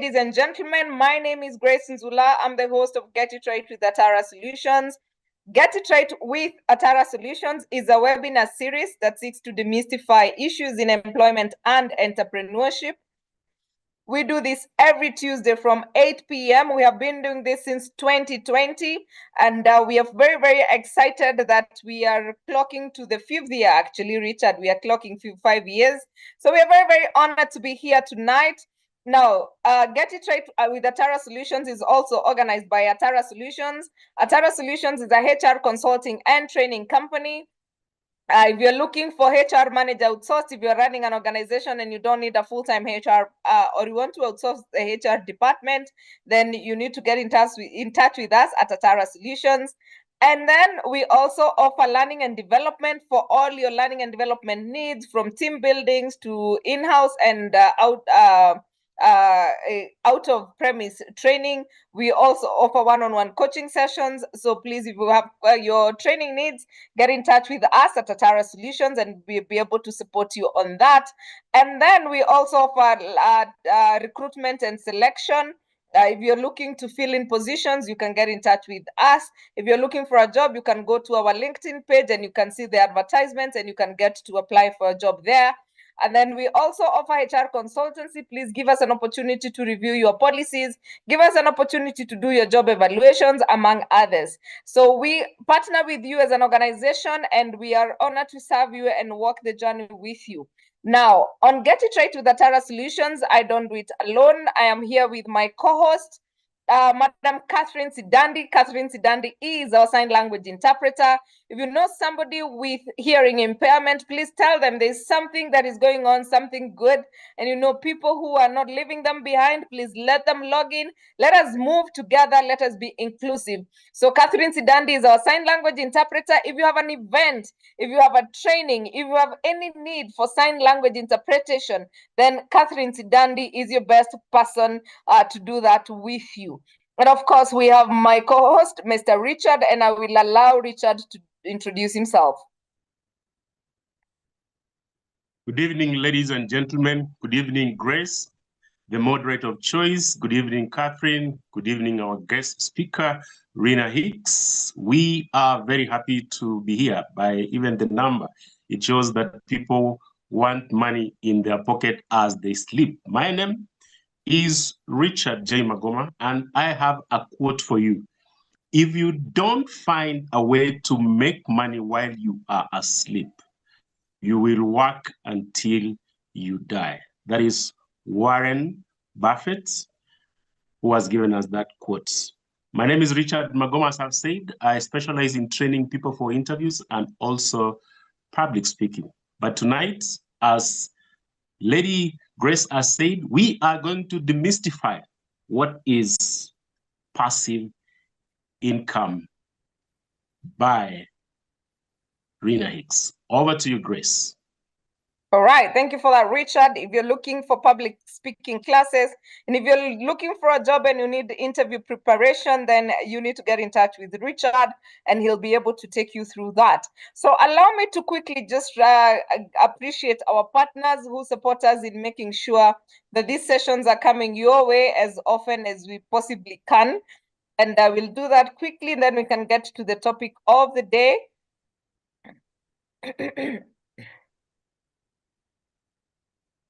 ladies and gentlemen. My name is Grace Nzula. I'm the host of Get It Right with Atara Solutions. Get It Right with Atara Solutions is a webinar series that seeks to demystify issues in employment and entrepreneurship. We do this every Tuesday from 8 p.m. We have been doing this since 2020, and we are very, very excited that we are clocking to the 5th year, actually, Richard. We are clocking 5 years. So we are very, very honored to be here tonight. Now, Get It Right with Atara Solutions is also organized by Atara Solutions. Atara Solutions is a HR consulting and training company. If you're looking for HR manager outsourced, if you're running an organization and you don't need a full-time HR or you want to outsource the HR department, then you need to get in touch with us at Atara Solutions. And then we also offer learning and development for all your learning and development needs, from team buildings to in-house and out of premise training. We also offer one-on-one coaching sessions. So please, if you have your training needs, get in touch with us at Atara Solutions and we'll be able to support you on that. And then we also offer recruitment and selection. If you're looking to fill in positions, you can get in touch with us. If you're looking for a job, you can go to our LinkedIn page and you can see the advertisements and you can get to apply for a job there. And then we also offer HR consultancy. Please give us an opportunity to review your policies. Give us an opportunity to do your job evaluations, among others. So we partner with you as an organization, and we are honored to serve you and walk the journey with you. Now, on Get It Right with Atara Solutions, I don't do it alone. I am here with my co-host, Madam Catherine Sidandi. Catherine Sidandi is our sign language interpreter. If you know somebody with hearing impairment, please tell them there's something that is going on, something good. And you know people who are not leaving them behind, please let them log in. Let us move together. Let us be inclusive. So Catherine Sidandi is our sign language interpreter. If you have an event, if you have a training, if you have any need for sign language interpretation, then Catherine Sidandi is your best person to do that with you. And of course, we have my co-host, Mr. Richard, and I will allow Richard to introduce himself. Good evening, ladies and gentlemen. Good evening, Grace, the moderator of choice. Good evening, Catherine. Good evening, our guest speaker, Rena Hicks. We are very happy to be here. By even the number, it shows that people want money in their pocket as they sleep. My name is Richard J. Magoma, and I have a quote for you. If you don't find a way to make money while you are asleep, you will work until you die. That is Warren Buffett, who has given us that quote. My name is Richard Magoma, as I've said. I specialize in training people for interviews and also public speaking. But tonight, as Lady Grace has said, we are going to demystify what is passive income by Rena Hicks. Over to you, Grace. All right, thank you for that, Richard. If you're looking for public speaking classes, and if you're looking for a job and you need interview preparation, then you need to get in touch with Richard and he'll be able to take you through that. So allow me to quickly just appreciate our partners who support us in making sure that these sessions are coming your way as often as we possibly can. And I will do that quickly, and then we can get to the topic of the day.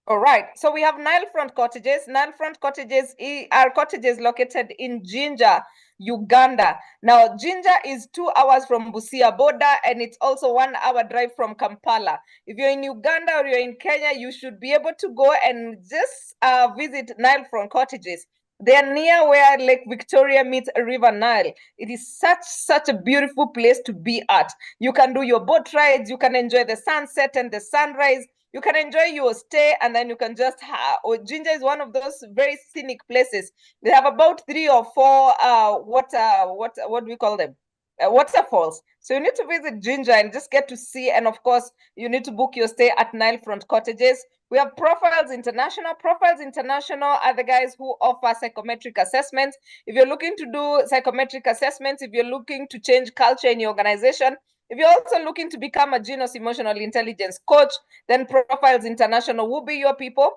All right, so we have Nilefront Cottages. Nilefront Cottages are cottages located in Jinja, Uganda. Now, Jinja is 2 hours from Busia border, and it's also 1 hour drive from Kampala. If you're in Uganda or you're in Kenya, you should be able to go and just visit Nilefront Cottages. They are near where Lake Victoria meets River Nile. It is such a beautiful place to be at. You can do your boat rides, you can enjoy the sunset and the sunrise. You can enjoy your stay, and then you can just Jinja is one of those very scenic places. They have about 3 or 4 what do we call them? Waterfalls. So you need to visit Jinja and just get to see. And of course, you need to book your stay at Nilefront Cottages. We have Profiles International. Profiles International are the guys who offer psychometric assessments. If you're looking to do psychometric assessments, if you're looking to change culture in your organization, if you're also looking to become a Genius Emotional Intelligence coach, then Profiles International will be your people.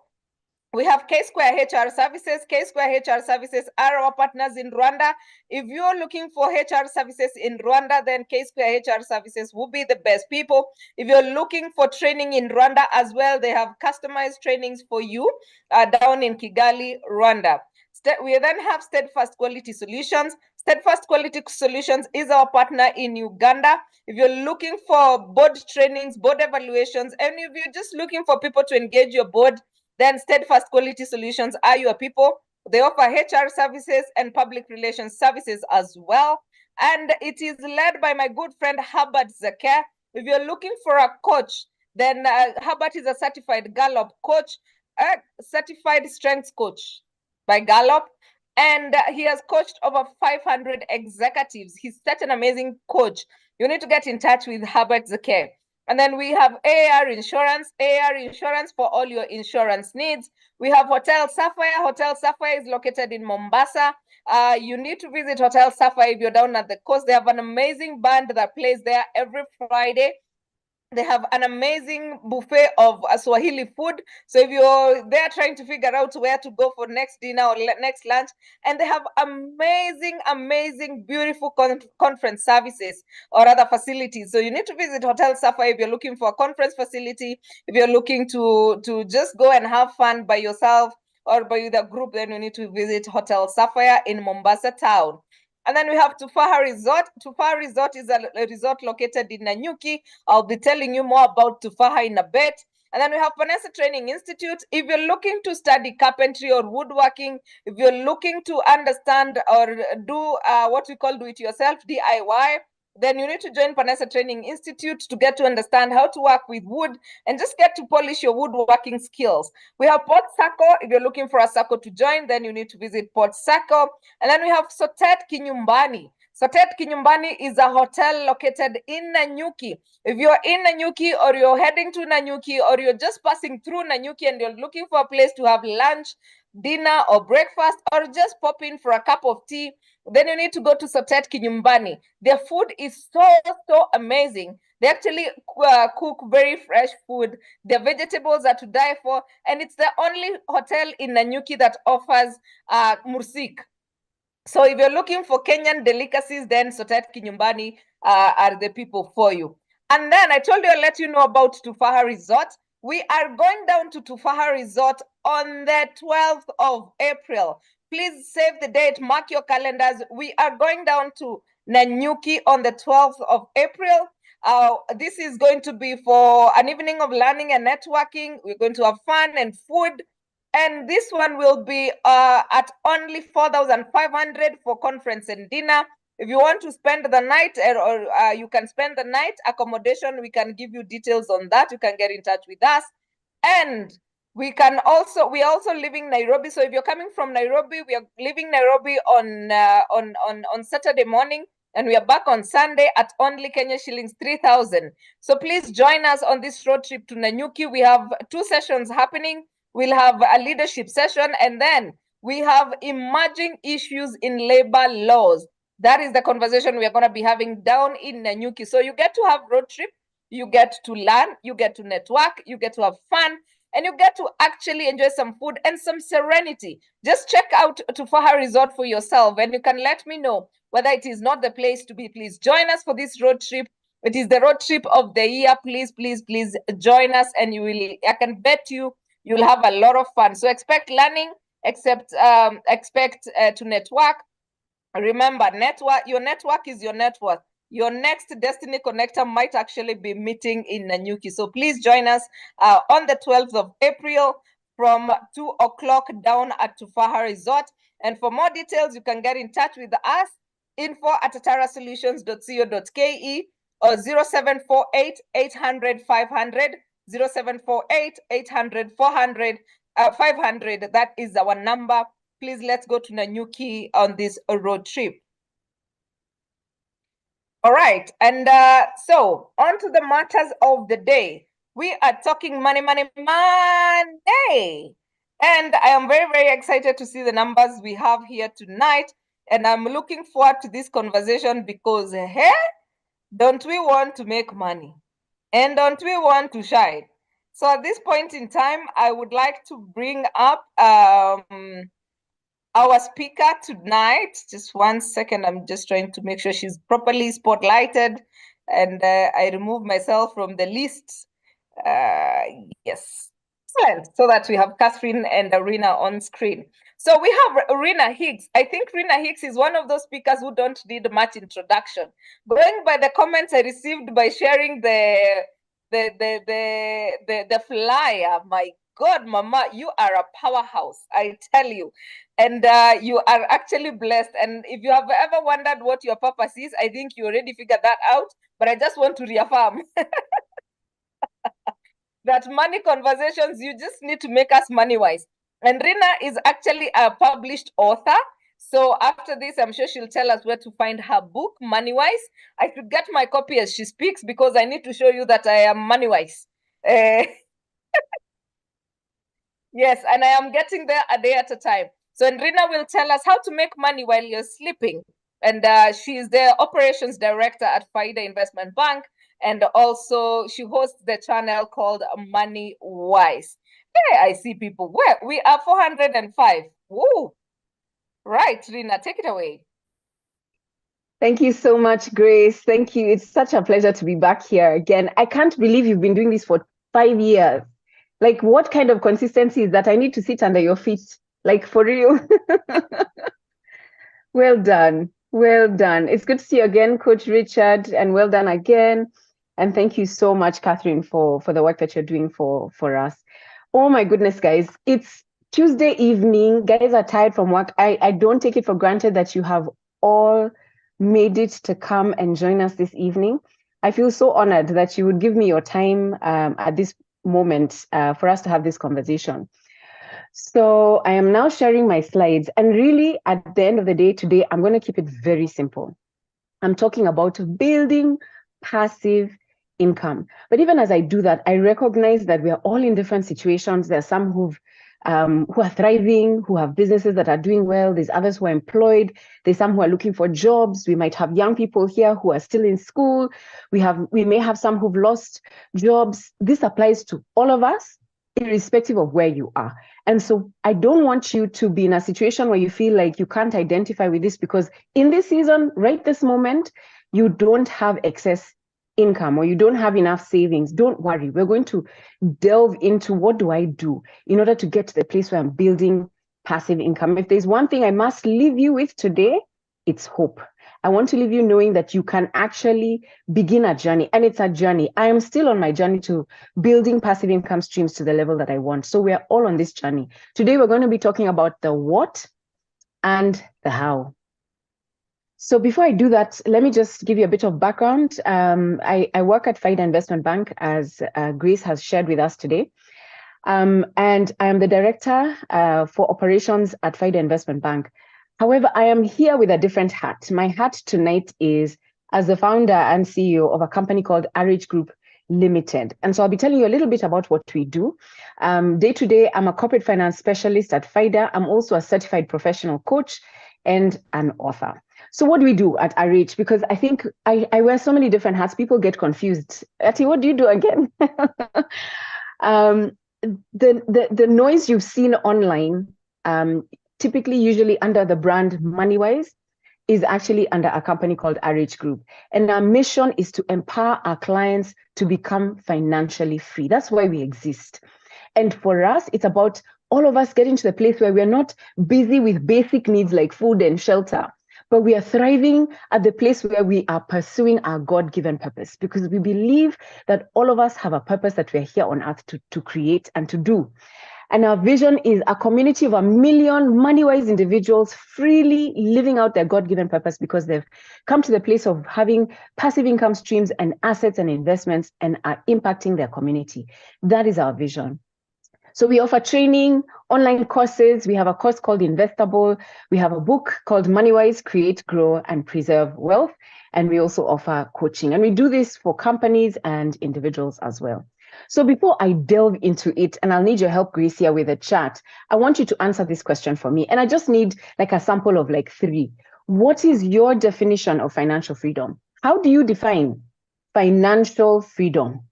We have K-Square HR Services. K-Square HR Services are our partners in Rwanda. If you're looking for HR services in Rwanda, then K-Square HR Services will be the best people. If you're looking for training in Rwanda as well, they have customized trainings for you down in Kigali, Rwanda. We then have Steadfast Quality Solutions. Steadfast Quality Solutions is our partner in Uganda. If you're looking for board trainings, board evaluations, and if you're just looking for people to engage your board, then Steadfast Quality Solutions are your people. They offer HR services and public relations services as well. And it is led by my good friend, Herbert Zaker. If you're looking for a coach, then Herbert is a certified Gallup coach, a certified strengths coach by Gallup. And he has coached over 500 executives. He's such an amazing coach. You need to get in touch with Herbert Zaker. And then we have AAR Insurance for all your insurance needs. We have Hotel Sapphire. Hotel Sapphire is located in Mombasa. You need to visit Hotel Sapphire if you're down at the coast. They have an amazing band that plays there every Friday. They have an amazing buffet of Swahili food. So if you're there trying to figure out where to go for next dinner or next lunch, and they have amazing, beautiful conference services or other facilities. So you need to visit Hotel Sapphire if you're looking for a conference facility. If you're looking to just go and have fun by yourself or by the group, then you need to visit Hotel Sapphire in Mombasa town. And then we have Tufaha Resort. Tufaha Resort is a resort located in Nanyuki. I'll be telling you more about Tufaha in a bit. And then we have Panessa Training Institute. If you're looking to study carpentry or woodworking, if you're looking to understand or do what we call do-it-yourself, DIY, then you need to join Panessa Training Institute to get to understand how to work with wood and just get to polish your woodworking skills. We have Port Saco. If you're looking for a Saco to join, then you need to visit Port Saco. And then we have Sotet Kinyumbani. Sotet Kinyumbani is a hotel located in Nanyuki. If you're in Nanyuki or you're heading to Nanyuki or you're just passing through Nanyuki and you're looking for a place to have lunch, dinner or breakfast, or just pop in for a cup of tea, then you need to go to Sotet Kinyumbani. Their food is so amazing. They actually cook very fresh food. Their vegetables are to die for, and it's the only hotel in Nanyuki that offers mursik. So if you're looking for Kenyan delicacies, then Sotet Kinyumbani are the people for you. And then I told you I'll let you know about Tufaha Resort. We are going down to Tufaha Resort on the 12th of April. Please save the date, mark your calendars. We are going down to Nanyuki on the 12th of April. This is going to be for an evening of learning and networking. We're going to have fun and food. And this one will be at only 4,500 for conference and dinner. If you want to spend the night or you can spend the night accommodation, we can give you details on that. You can get in touch with us. And we are also leaving Nairobi. So if you're coming from Nairobi, we are leaving Nairobi on Saturday morning, and we are back on Sunday at only Kenya shillings 3,000. So please join us on this road trip to Nanyuki. We have 2 sessions happening. We'll have a leadership session, and then we have emerging issues in labor laws. That is the conversation we are going to be having down in Nanyuki. So you get to have road trip, you get to learn, you get to network, you get to have fun, and you get to actually enjoy some food and some serenity. Just check out Tufaha Resort for yourself, and you can let me know whether it is not the place to be. Please join us for this road trip. It is the road trip of the year. Please join us, and I can bet you'll have a lot of fun. So expect learning, expect to network. Remember, your network is your net worth. Your next Destiny Connector might actually be meeting in Nanyuki. So please join us on the 12th of April from 2 o'clock down at Tufaha Resort. And for more details, you can get in touch with us, info@atarasolutions.co.ke or 0748 800 500, 0748 800 400, 500. That is our number. Please, let's go to Nanyuki on this road trip. All right, and so on to the matters of the day. We are talking money. And I am very excited to see the numbers we have here tonight. And I'm looking forward to this conversation because, hey, don't we want to make money? And don't we want to shine? So at this point in time, I would like to bring up our speaker tonight. Just 1 second. I'm just trying to make sure she's properly spotlighted, and I remove myself from the list. Yes, excellent. So that we have Catherine and Rena on screen. So we have Rena Hicks. I think Rena Hicks is one of those speakers who don't need much introduction. Going by the comments I received by sharing the flyer, my God, Mama, you are a powerhouse, I tell you. And you are actually blessed. And if you have ever wondered what your purpose is, I think you already figured that out. But I just want to reaffirm that money conversations, you just need to make us money wise. And Rina is actually a published author. So after this, I'm sure she'll tell us where to find her book, Money Wise. I should get my copy as she speaks because I need to show you that I am money wise. Yes, and I am getting there a day at a time. So Rina will tell us how to make money while you're sleeping. And she is the operations director at Faida Investment Bank. And also she hosts the channel called Money Wise. Hey, I see people. Well, we are 405. Woo! Right, Rina, take it away. Thank you so much, Grace. Thank you. It's such a pleasure to be back here again. I can't believe you've been doing this for 5 years. Like, what kind of consistency is that? I need to sit under your feet, like, for real. Well done. Well done. It's good to see you again, Coach Richard, and well done again. And thank you so much, Catherine, for the work that you're doing for us. Oh my goodness, guys. It's Tuesday evening. Guys are tired from work. I don't take it for granted that you have all made it to come and join us this evening. I feel so honored that you would give me your time at this moment for us to have this conversation. So I am now sharing my slides, and really at the end of the day today, I'm going to keep it very simple. I'm talking about building passive income. But even as I do that, I recognize that we are all in different situations. There are some who are thriving, who have businesses that are doing well. There's others who are employed. There's some who are looking for jobs. We might have young people here who are still in school. We may have some who've lost jobs. This applies to all of us, irrespective of where you are. And so I don't want you to be in a situation where you feel like you can't identify with this, because in this season, right this moment, you don't have excess income or you don't have enough savings. Don't worry. We're going to delve into what do I do in order to get to the place where I'm building passive income. If there's one thing I must leave you with today, it's hope. I want to leave you knowing that you can actually begin a journey, and it's a journey. I am still on my journey to building passive income streams to the level that I want. So we're all on this journey. Today, we're going to be talking about the what and the how. So before I do that, let me just give you a bit of background. I work at Faida Investment Bank, as Grace has shared with us today. And I am the director for operations at Faida Investment Bank. However, I am here with a different hat. My hat tonight is as the founder and CEO of a company called RH Group Limited. And so I'll be telling you a little bit about what we do. Day to day, I'm a corporate finance specialist at Faida. I'm also a certified professional coach and an author. So what do we do at RH? Because I think I wear so many different hats, people get confused. Ati, what do you do again? The noise you've seen online, typically usually under the brand MoneyWise, is actually under a company called RH Group. And our mission is to empower our clients to become financially free. That's why we exist. And for us, it's about all of us getting to the place where we're not busy with basic needs like food and shelter, but we are thriving at the place where we are pursuing our God-given purpose, because we believe that all of us have a purpose that we're here on earth to create and to do. And our vision is a community of 1 million money-wise individuals freely living out their God-given purpose because they've come to the place of having passive income streams and assets and investments and are impacting their community. That is our vision. So we offer training, online courses. We have a course called Investable. We have a book called MoneyWise, Create, Grow, and Preserve Wealth. And we also offer coaching. And we do this for companies and individuals as well. So before I delve into it, and I'll need your help, Grace, here with the chat, I want you to answer this question for me. And I just need like a sample of like 3. What is your definition of financial freedom? How do you define financial freedom?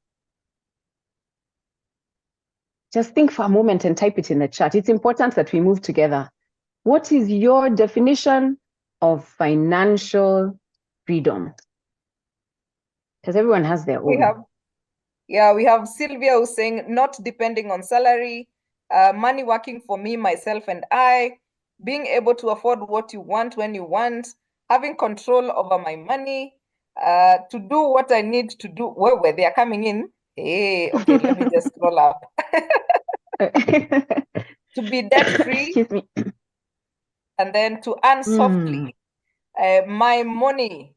just think for a moment and type it in the chat. It's important that we move together. What is your definition of financial freedom? Because everyone has their own. We have Sylvia who's saying not depending on salary, money working for me, myself, and I, being able to afford what you want when you want, having control over my money, to do what I need to do. Where they are coming in. Hey, okay, let me just scroll up. To be debt free. Excuse me. And then to earn softly. My money,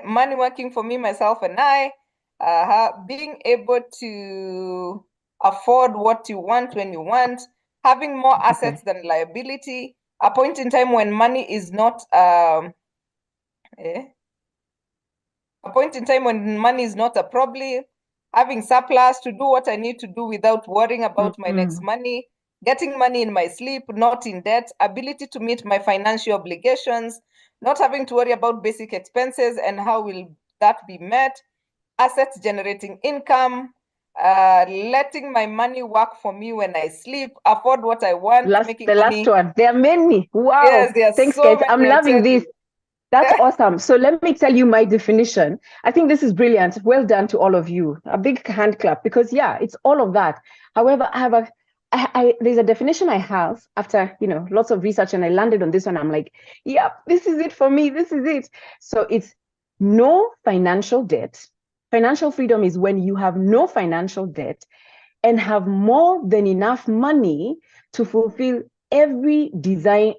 money working for me, myself, and I, being able to afford what you want when you want, having more assets than liability, a point in time when money is not, a point in time when money is not a problem, having surplus to do what I need to do without worrying about my next money, getting money in my sleep, not in debt, ability to meet my financial obligations, not having to worry about basic expenses and how will that be met, assets generating income, letting my money work for me when I sleep, afford what I want, making the money. last one. There are many. Wow. Yes, there are Thanks, so guys. many, I'm loving this. you. That's awesome. So let me tell you my definition. I think this is brilliant. Well done to all of you. A big hand clap, because yeah, it's all of that. However, there's a definition I have after, lots of research, and I landed on this one. I'm like, yep, this is it for me. This is it. So it's no financial debt. Financial freedom is when you have no financial debt and have more than enough money to fulfill every divine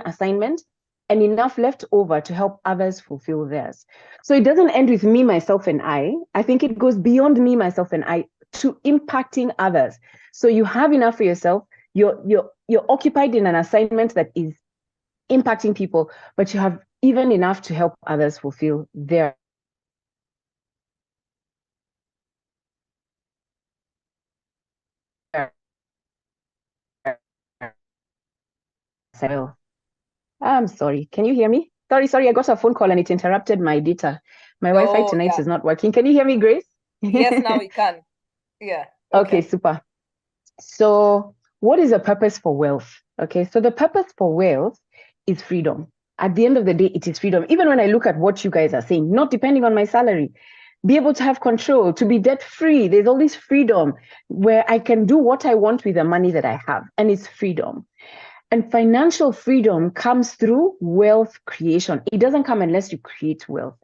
assignment, and enough left over to help others fulfill theirs. So it doesn't end with me, myself, and I. I think it goes beyond me, myself, and I to impacting others. So you have enough for yourself. You're occupied in an assignment that is impacting people, but you have even enough to help others fulfill their self. I'm sorry. Can you hear me? Sorry. I got a phone call and it interrupted my data. My Wi-Fi tonight is not working. Can you hear me, Grace? Yes, now we can. Yeah. Okay, super. So what is the purpose for wealth? Okay, so the purpose for wealth is freedom. At the end of the day, it is freedom. Even when I look at what you guys are saying, not depending on my salary, be able to have control, to be debt free. There's all this freedom where I can do what I want with the money that I have, and it's freedom. And financial freedom comes through wealth creation. It doesn't come unless you create wealth.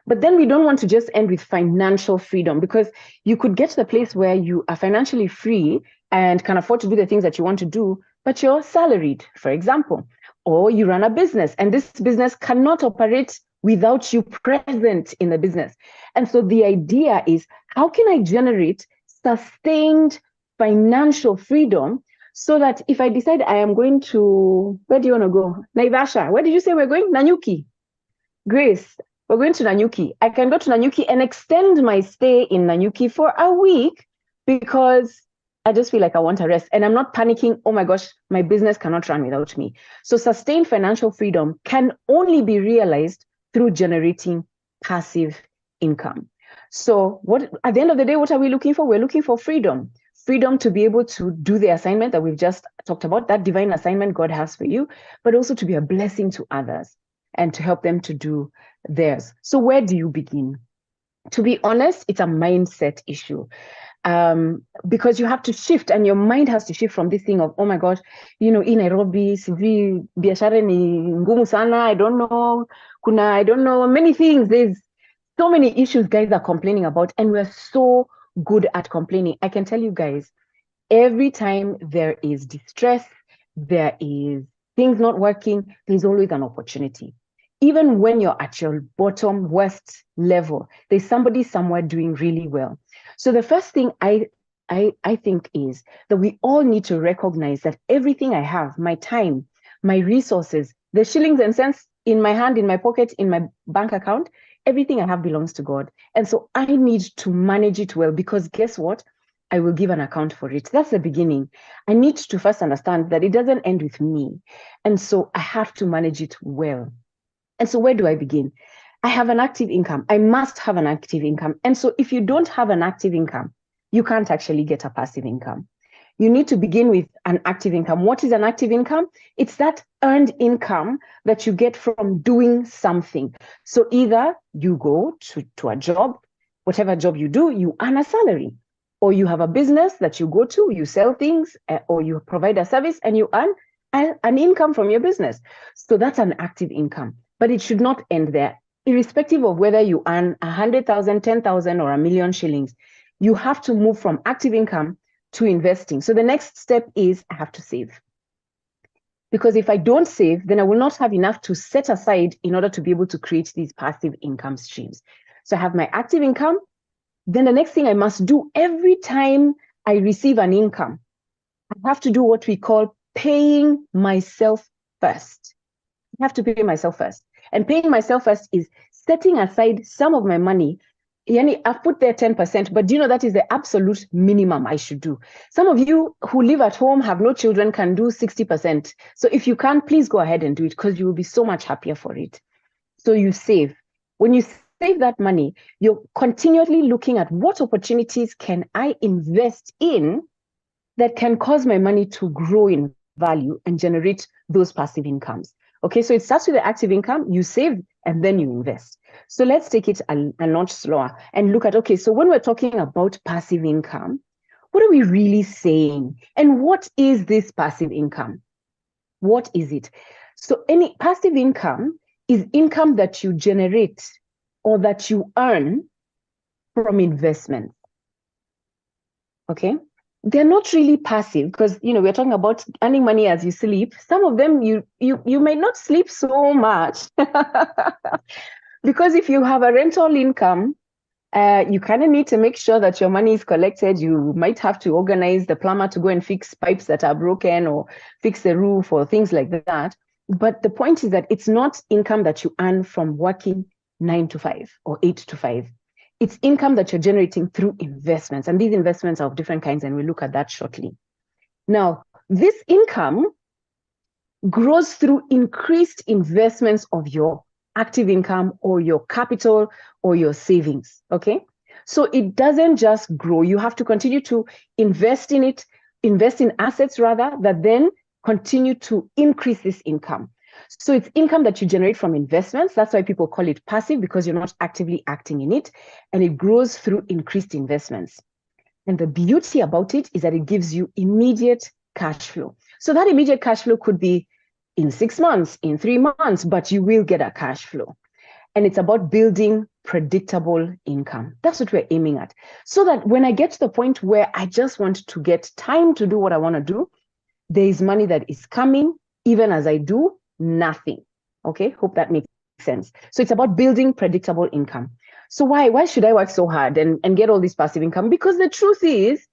But then we don't want to just end with financial freedom, because you could get to the place where you are financially free and can afford to do the things that you want to do, but you're salaried, for example, or you run a business and this business cannot operate without you present in the business. And so the idea is, how can I generate sustained financial freedom so that if I decide I am going to, where do you want to go? Naivasha, where did you say we're going? Nanyuki. Grace, we're going to Nanyuki. I can go to Nanyuki and extend my stay in Nanyuki for a week because I just feel like I want a rest. And I'm not panicking, oh my gosh, my business cannot run without me. So sustained financial freedom can only be realized through generating passive income. So at the end of the day, what are we looking for? We're looking for freedom. Freedom to be able to do the assignment that we've just talked about, that divine assignment God has for you, but also to be a blessing to others and to help them to do theirs. So where do you begin? To be honest, it's a mindset issue. Because you have to shift, and your mind has to shift from this thing of, oh my gosh, in Nairobi, sijui biashara ni ngumu sana, I don't know, many things. There's so many issues guys are complaining about, and we're so good at complaining. I can tell you guys, every time there is distress, there is things not working, there's always an opportunity. Even when you're at your bottom worst level, there's somebody somewhere doing really well. So the first thing I think is that we all need to recognize that everything I have, my time, my resources, the shillings and cents in my hand, in my pocket, in my bank account, everything I have belongs to God. And so I need to manage it well, because guess what? I will give an account for it. That's the beginning. I need to first understand that it doesn't end with me. And so I have to manage it well. And so where do I begin? I have an active income. I must have an active income. And so if you don't have an active income, you can't actually get a passive income. You need to begin with an active income. What is an active income? It's that earned income that you get from doing something. So either you go to a job, whatever job you do, you earn a salary, or you have a business that you go to, you sell things, or you provide a service and you earn an income from your business. So that's an active income, but it should not end there. Irrespective of whether you earn 100,000, 10,000, or 1,000,000 shillings, you have to move from active income to investing. So the next step is I have to save. Because if I don't save, then I will not have enough to set aside in order to be able to create these passive income streams. So I have my active income. Then the next thing I must do every time I receive an income, I have to do what we call paying myself first. I have to pay myself first. And paying myself first is setting aside some of my money. Yani, I've put there 10%, but do you know that is the absolute minimum I should do? Some of you who live at home, have no children, can do 60%. So if you can, please go ahead and do it because you will be so much happier for it. So you save. When you save that money, you're continually looking at what opportunities can I invest in that can cause my money to grow in value and generate those passive incomes. Okay, so it starts with the active income, you save, and then you invest. So let's take it a notch slower and look at, okay, so when we're talking about passive income, what are we really saying? And what is this passive income? What is it? So any passive income is income that you generate or that you earn from investments. Okay? They're not really passive because, you know, we're talking about earning money as you sleep. Some of them, you may not sleep so much because if you have a rental income, you kind of need to make sure that your money is collected. You might have to organize the plumber to go and fix pipes that are broken or fix the roof or things like that. But the point is that it's not income that you earn from working 9 to 5 or 8 to 5. It's income that you're generating through investments. And these investments are of different kinds, and we'll look at that shortly. Now, this income grows through increased investments of your active income or your capital or your savings, okay? So it doesn't just grow. You have to continue to invest in it, invest in assets rather, that then continue to increase this income. So it's income that you generate from investments. That's why people call it passive, because you're not actively acting in it, and it grows through increased investments. And the beauty about it is that it gives you immediate cash flow. So that immediate cash flow could be in 6 months, in 3 months, but you will get a cash flow. And it's about building predictable income. That's what we're aiming at. So that when I get to the point where I just want to get time to do what I want to do, there is money that is coming, even as I do nothing. Okay, hope that makes sense. So it's about building predictable income. So why should I work so hard and get all this passive income? Because the truth is,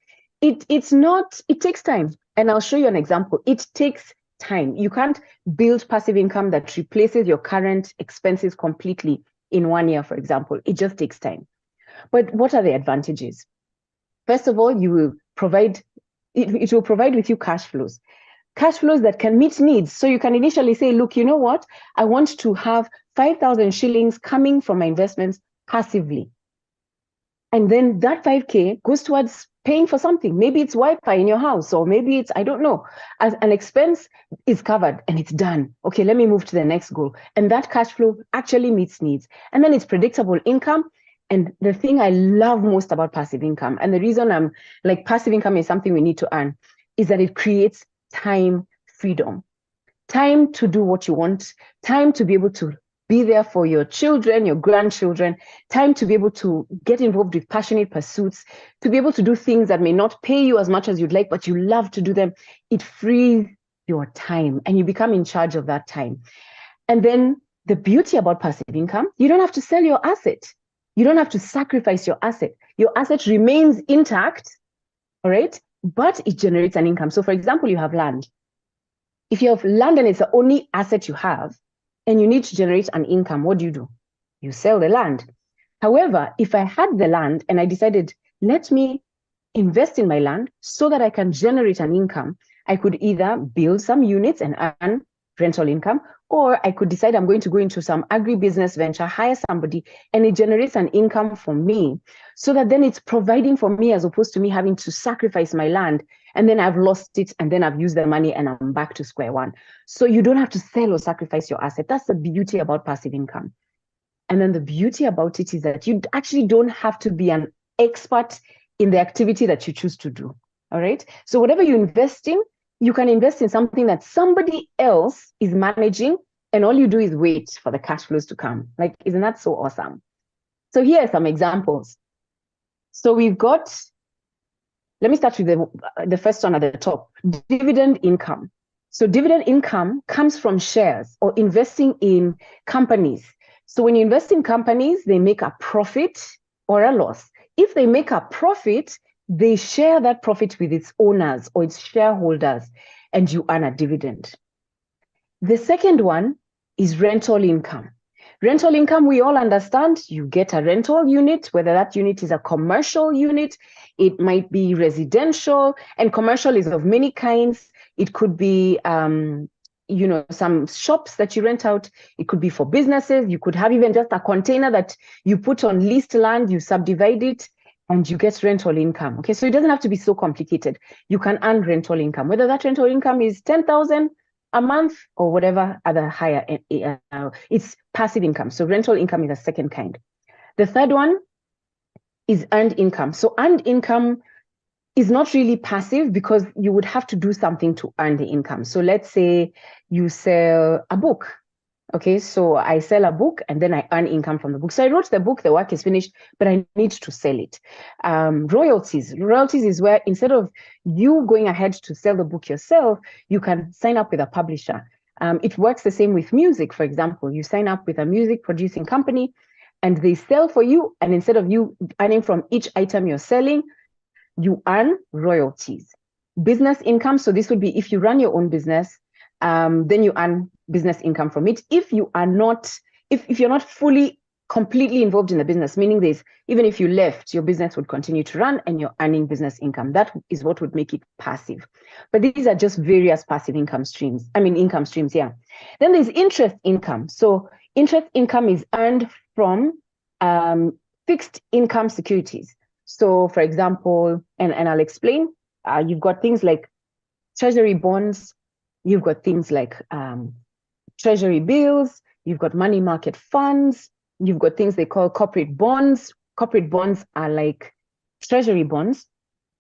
it takes time. And I'll show you an example. It takes time. You can't build passive income that replaces your current expenses completely in 1 year, for example. It just takes time. But what are the advantages? First of all, it will provide with you cash flows that can meet needs. So you can initially say, look, you know what? I want to have 5,000 shillings coming from my investments passively. And then that 5K goes towards paying for something. Maybe it's Wi-Fi in your house, or maybe it's, I don't know, as an expense is covered and it's done. Okay, let me move to the next goal. And that cash flow actually meets needs. And then it's predictable income. And the thing I love most about passive income, and the reason I'm like passive income is something we need to earn, is that it creates time freedom. Time to do what you want, time to be able to be there for your children, your grandchildren, time to be able to get involved with passionate pursuits, to be able to do things that may not pay you as much as you'd like, but you love to do them. It frees your time and you become in charge of that time. And then the beauty about passive income, you don't have to sell your asset. You don't have to sacrifice your asset. Your asset remains intact, all right? But it generates an income. So for example, you have land. If you have land and it's the only asset you have, and you need to generate an income, what do? You sell the land. However, if I had the land and I decided, let me invest in my land so that I can generate an income, I could either build some units and earn rental income, Or I could decide I'm going to go into some agribusiness venture, hire somebody, and it generates an income for me, so that then it's providing for me as opposed to me having to sacrifice my land, and then I've lost it, and then I've used the money and I'm back to square one. So you don't have to sell or sacrifice your asset. That's the beauty about passive income. And then the beauty about it is that you actually don't have to be an expert in the activity that you choose to do. All right. So whatever you invest in, you can invest in something that somebody else is managing, and all you do is wait for the cash flows to come. Like, isn't that so awesome? So here are some examples. So we've got, let me start with the first one at the top, dividend income. So dividend income comes from shares or investing in companies. So when you invest in companies, they make a profit or a loss. If they make a profit, they share that profit with its owners or its shareholders, and you earn a dividend. The second one is rental income. Rental income, we all understand, you get a rental unit, whether that unit is a commercial unit, it might be residential, and commercial is of many kinds. It could be some shops that you rent out. It could be for businesses. You could have even just a container that you put on leased land, you subdivide it, and you get rental income. Okay, so it doesn't have to be so complicated. You can earn rental income, whether that rental income is 10,000 a month or whatever other higher, it's passive income. So rental income is the second kind. The third one is earned income. So earned income is not really passive because you would have to do something to earn the income. So let's say you sell a book. Okay, so I sell a book and then I earn income from the book. So I wrote the book, the work is finished, but I need to sell it. Royalties is where instead of you going ahead to sell the book yourself, you can sign up with a publisher. It works the same with music, for example. You sign up with a music producing company and they sell for you. And instead of you earning from each item you're selling, you earn royalties. Business income, so this would be if you run your own business, then you earn business income from it. If you are not, if you're not fully, completely involved in the business, meaning this, even if you left, your business would continue to run and you're earning business income. That is what would make it passive. But these are just various passive income streams. Income streams, yeah. Then there's interest income. So interest income is earned from fixed income securities. So for example, and I'll explain, you've got things like treasury bonds, you've got things like treasury bills, you've got money market funds, you've got things they call corporate bonds. Corporate bonds are like treasury bonds,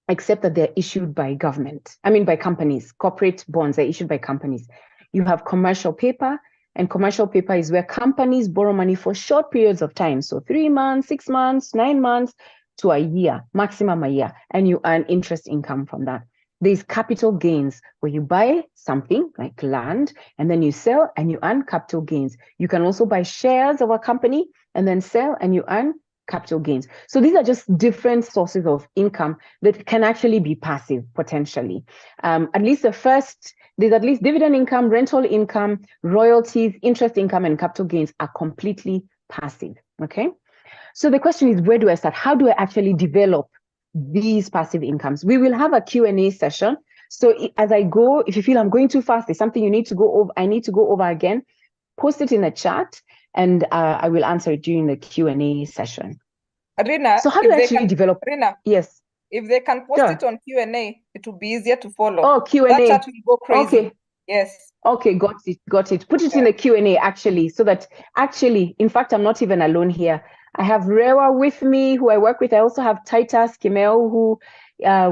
except that they're issued by government. By companies. Corporate bonds are issued by companies. You have commercial paper, and commercial paper is where companies borrow money for short periods of time. So 3 months, 6 months, 9 months to a year, maximum a year, and you earn interest income from that. There's capital gains where you buy something like land and then you sell and you earn capital gains. You can also buy shares of a company and then sell and you earn capital gains. So these are just different sources of income that can actually be passive potentially. At least there's at least dividend income, rental income, royalties, interest income, and capital gains are completely passive. Okay. So the question is, where do I start? How do I actually develop these passive incomes? We will have a Q&A session. So as I go, if you feel I'm going too fast, there's something you need to go over, I need to go over again, post it in the chat and I will answer it during the Q&A session. Rina, so how do I actually develop? Rina, yes. If they can post it on Q&A, it will be easier to follow. Oh, Q&A. That chat will go crazy. Okay. Yes. Okay, got it. Put it in the Q&A actually, so that actually, in fact, I'm not even alone here. I have Rewa with me, who I work with. I also have Titus Kimel, who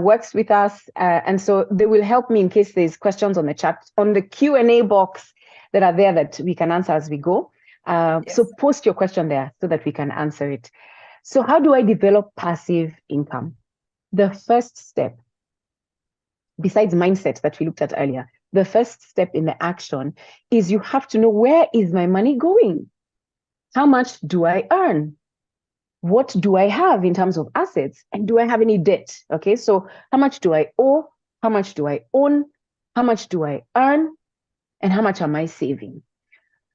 works with us. And so they will help me in case there's questions on the chat, on the Q&A box that are there that we can answer as we go. Yes. So post your question there so that we can answer it. So how do I develop passive income? The first step, besides mindset that we looked at earlier, the first step in the action is you have to know, where is my money going? How much do I earn? What do I have in terms of assets? And do I have any debt? Okay, so how much do I owe? How much do I own? How much do I earn? And how much am I saving?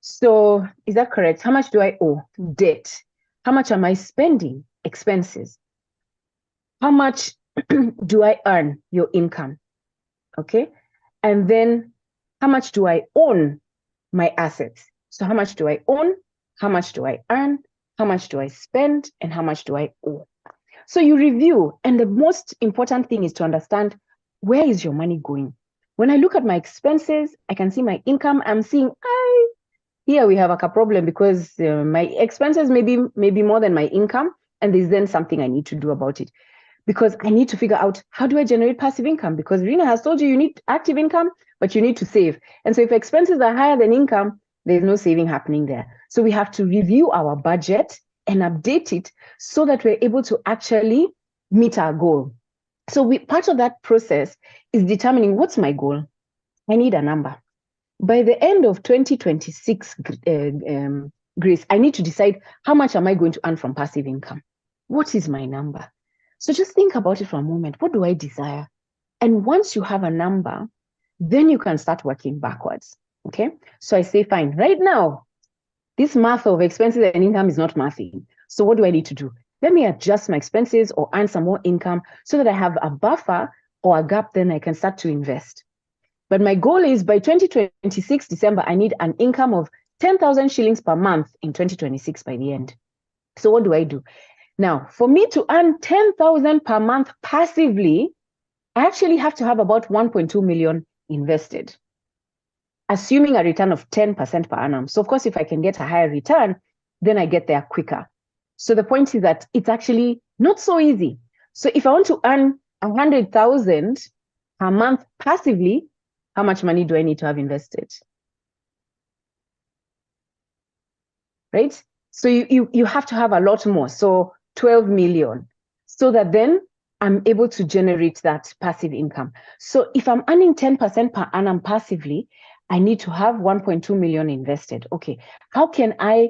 So is that correct? How much do I owe? Debt. How much am I spending? Expenses. How much do I earn? Your income. Okay. And then how much do I own? my assets. So how much do I own? How much do I earn? How much do I spend? And how much do I owe? So you review. And the most important thing is to understand, where is your money going? When I look at my expenses, I can see my income. I'm seeing, here we have a problem because my expenses may be more than my income. And there's then something I need to do about it, because I need to figure out, how do I generate passive income? Because Rina has told you need active income, but you need to save. And so if expenses are higher than income, there's no saving happening there. So we have to review our budget and update it so that we're able to actually meet our goal. So part of that process is determining, what's my goal? I need a number. By the end of 2026, Grace, I need to decide, how much am I going to earn from passive income? What is my number? So just think about it for a moment. What do I desire? And once you have a number, then you can start working backwards. Okay. So I say, fine, right now, this math of expenses and income is not mathing. So what do I need to do? Let me adjust my expenses or earn some more income so that I have a buffer or a gap, then I can start to invest. But my goal is, by 2026 December, I need an income of 10,000 shillings per month in 2026 by the end. So what do I do? Now, for me to earn 10,000 per month passively, I actually have to have about 1.2 million invested, assuming a return of 10% per annum. So of course, if I can get a higher return, then I get there quicker. So the point is that it's actually not so easy. So if I want to earn 100,000 per month passively, how much money do I need to have invested? Right? So you have to have a lot more. So 12 million, so that then I'm able to generate that passive income. So if I'm earning 10% per annum passively, I need to have 1.2 million invested. Okay, how can I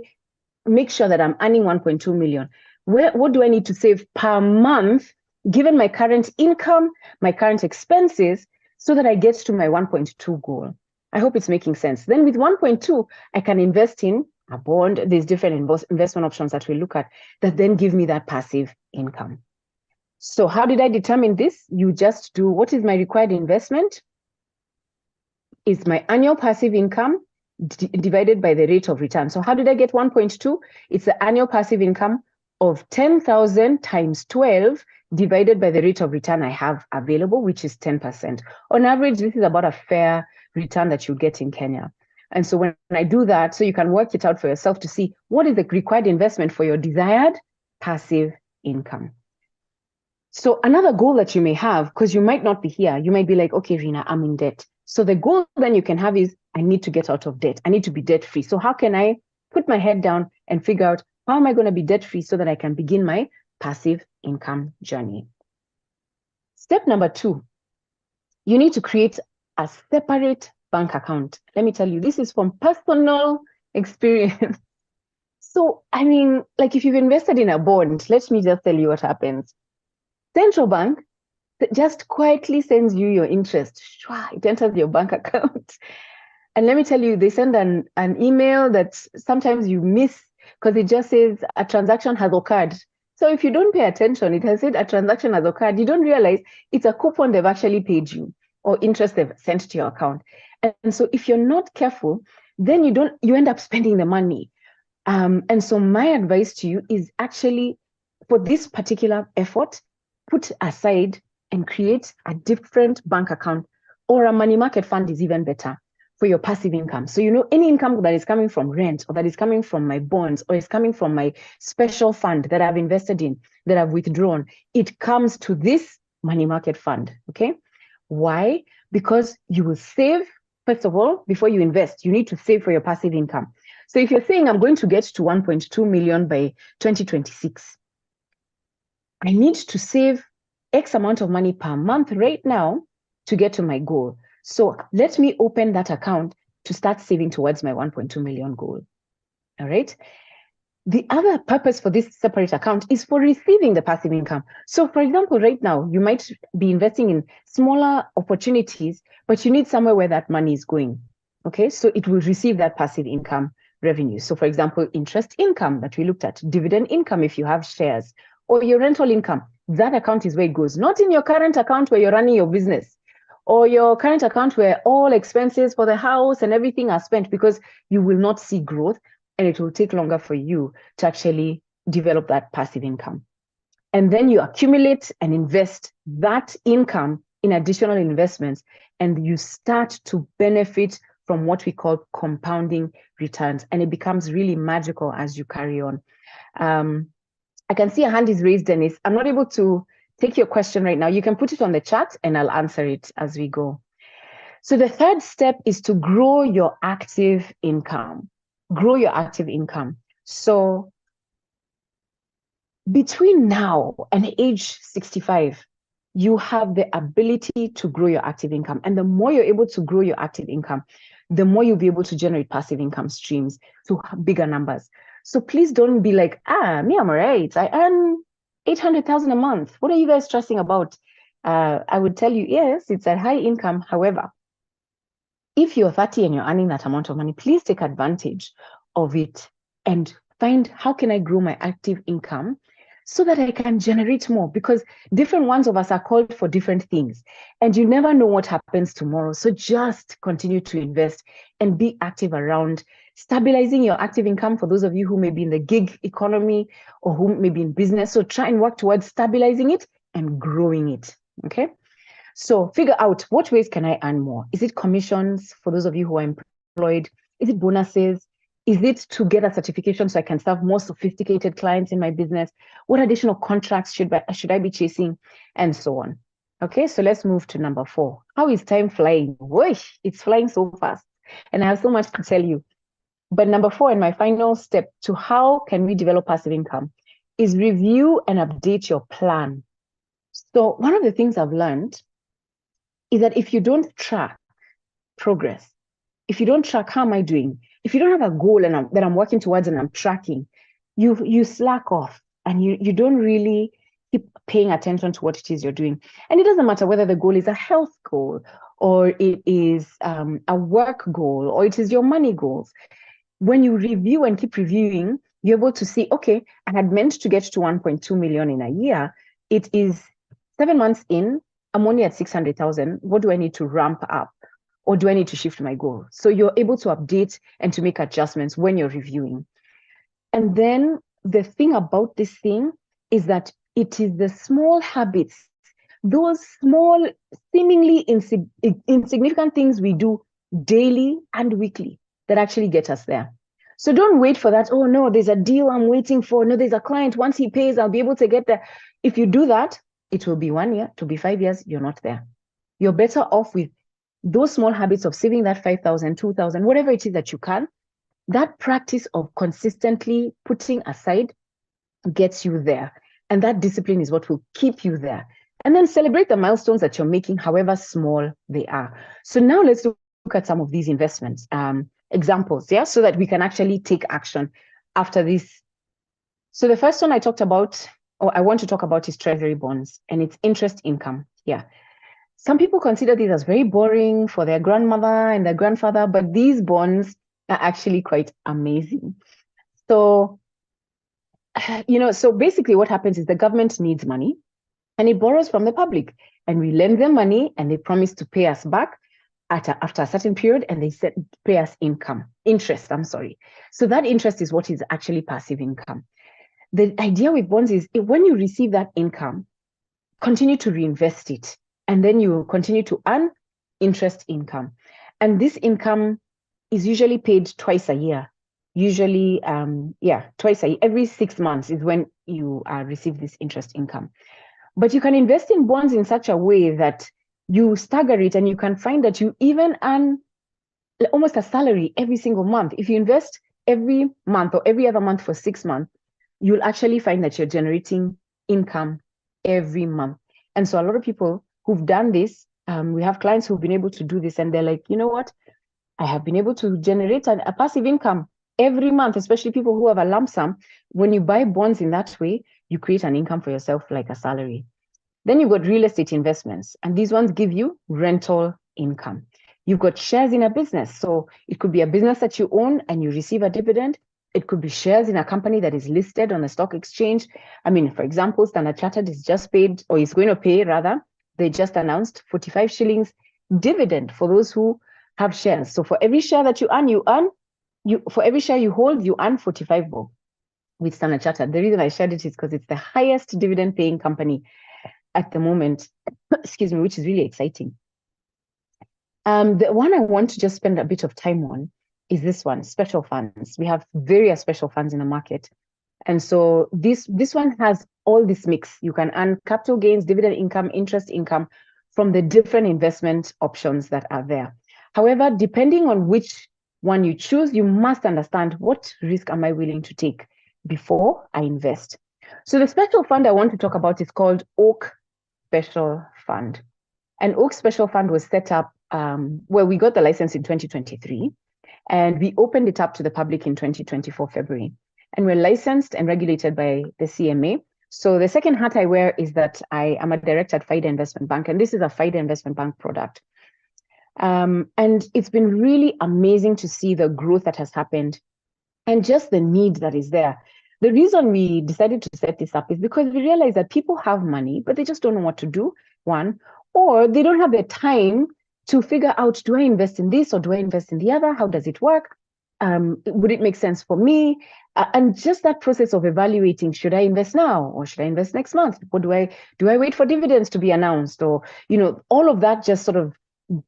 make sure that I'm earning 1.2 million? What do I need to save per month, given my current income, my current expenses, so that I get to my 1.2 goal? I hope it's making sense. Then with 1.2, I can invest in a bond. There's different investment options that we look at that then give me that passive income. So how did I determine this? You just do, what is my required investment? Is my annual passive income divided by the rate of return. So how did I get 1.2? It's the annual passive income of 10,000 times 12 divided by the rate of return I have available, which is 10%. On average, this is about a fair return that you get in Kenya. And so when I do that, so you can work it out for yourself to see what is the required investment for your desired passive income. So another goal that you may have, because you might not be here, you might be like, okay, Rina, I'm in debt. So the goal then you can have is, I need to get out of debt. I need to be debt free. So how can I put my head down and figure out, how am I going to be debt free so that I can begin my passive income journey? Step number 2, you need to create a separate bank account. Let me tell you, this is from personal experience. So, I mean, like if you've invested in a bond, let me just tell you what happens. Central Bank just quietly sends you your interest. It enters your bank account. And let me tell you, they send an email that sometimes you miss because it just says a transaction has occurred. So if you don't pay attention, it has said a transaction has occurred. You don't realize it's a coupon they've actually paid you or interest they've sent to your account. And so if you're not careful, then you end up spending the money. And so my advice to you is actually, for this particular effort, put aside and create a different bank account, or a money market fund is even better for your passive income. So, any income that is coming from rent, or that is coming from my bonds, or is coming from my special fund that I've invested in, that I've withdrawn, it comes to this money market fund. Okay. Why? Because you will save, first of all, before you invest, you need to save for your passive income. So if you're saying I'm going to get to 1.2 million by 2026, I need to save X amount of money per month right now to get to my goal. So let me open that account to start saving towards my 1.2 million goal. All right. The other purpose for this separate account is for receiving the passive income. So for example, right now, you might be investing in smaller opportunities, but you need somewhere where that money is going. Okay. So it will receive that passive income revenue. So for example, interest income that we looked at, dividend income if you have shares, or your rental income, that account is where it goes, not in your current account where you're running your business, or your current account where all expenses for the house and everything are spent, because you will not see growth and it will take longer for you to actually develop that passive income. And then you accumulate and invest that income in additional investments, and you start to benefit from what we call compounding returns. And it becomes really magical as you carry on. I can see a hand is raised, Dennis. I'm not able to take your question right now. You can put it on the chat and I'll answer it as we go. So the third step is to grow your active income. Grow your active income. So between now and age 65, you have the ability to grow your active income. And the more you're able to grow your active income, the more you'll be able to generate passive income streams to bigger numbers. So please don't be like, me, I'm all right. I earn 800,000 a month. What are you guys stressing about? I would tell you, yes, it's a high income. However, if you're 30 and you're earning that amount of money, please take advantage of it and find, how can I grow my active income so that I can generate more? Because different ones of us are called for different things and you never know what happens tomorrow. So just continue to invest and be active around stabilizing your active income for those of you who may be in the gig economy or who may be in business. So try and work towards stabilizing it and growing it, okay? So figure out, what ways can I earn more? Is it commissions for those of you who are employed? Is it bonuses? Is it to get a certification so I can serve more sophisticated clients in my business? What additional contracts should I be chasing? And so on. Okay, so let's move to number 4. How is time flying? Whoosh, it's flying so fast. And I have so much to tell you. But number 4, and my final step to how can we develop passive income, is review and update your plan. So one of the things I've learned is that if you don't track progress, if you don't track how am I doing, if you don't have a goal that I'm working towards and I'm tracking, you slack off and you don't really keep paying attention to what it is you're doing. And it doesn't matter whether the goal is a health goal or it is a work goal or it is your money goals. When you review and keep reviewing, you're able to see, okay, I had meant to get to 1.2 million in a year. It is 7 months in, I'm only at 600,000. What do I need to ramp up? Or do I need to shift my goal? So you're able to update and to make adjustments when you're reviewing. And then the thing about this thing is that it is the small habits, those small, seemingly insignificant things we do daily and weekly that actually get us there. So don't wait for that. Oh no, there's a deal I'm waiting for. No, there's a client. Once he pays, I'll be able to get there. If you do that, it will be 1 year, to be 5 years, you're not there. You're better off with those small habits of saving that 5,000, 2,000, whatever it is that you can. That practice of consistently putting aside gets you there. And that discipline is what will keep you there. And then celebrate the milestones that you're making, however small they are. So now let's look at some of these investments, examples, yeah, so that we can actually take action after this. So the first one I talked about, or I want to talk about, is treasury bonds and its interest income. Yeah. Some people consider these as very boring for their grandmother and their grandfather, but these bonds are actually quite amazing. So, so basically what happens is the government needs money and it borrows from the public, and we lend them money and they promise to pay us back after a certain period, and they pay us interest. So that interest is what is actually passive income. The idea with bonds is when you receive that income, continue to reinvest it, and then you continue to earn interest income. And this income is usually paid twice a year. Usually, twice a year. Every 6 months is when you receive this interest income. But you can invest in bonds in such a way that you stagger it, and you can find that you even earn almost a salary every single month. If you invest every month or every other month for 6 months, you'll actually find that you're generating income every month. And so a lot of people who've done this, we have clients who've been able to do this, and they're like, you know what? I have been able to generate a passive income every month, especially people who have a lump sum. When you buy bonds in that way, you create an income for yourself like a salary. Then you've got real estate investments, and these ones give you rental income. You've got shares in a business. So it could be a business that you own and you receive a dividend. It could be shares in a company that is listed on the stock exchange. I mean, for example, Standard Chartered is just paid, or is going to pay rather. They just announced 45 shillings dividend for those who have shares. So for every share that you earn, for every share you hold, you earn 45 bob with Standard Chartered. The reason I shared it is because it's the highest dividend paying company at the moment, excuse me, which is really exciting. The one I want to just spend a bit of time on is this one, special funds. We have various special funds in the market. And so this one has all this mix. You can earn capital gains, dividend income, interest income from the different investment options that are there. However, depending on which one you choose, you must understand what risk am I willing to take before I invest. So the special fund I want to talk about is called Oak Special Fund. And Oak Special Fund was set up, well, we got the license in 2023, and we opened it up to the public in 2024 February. And we're licensed and regulated by the CMA. So the second hat I wear is that I am a director at FIDA Investment Bank, and this is a FIDA Investment Bank product. And it's been really amazing to see the growth that has happened and just the need that is there. The reason we decided to set this up is because we realized that people have money, but they just don't know what to do, one, or they don't have the time to figure out, do I invest in this or do I invest in the other? How does it work? Would it make sense for me? And just that process of evaluating, should I invest now or should I invest next month? Or do I wait for dividends to be announced? Or, all of that just sort of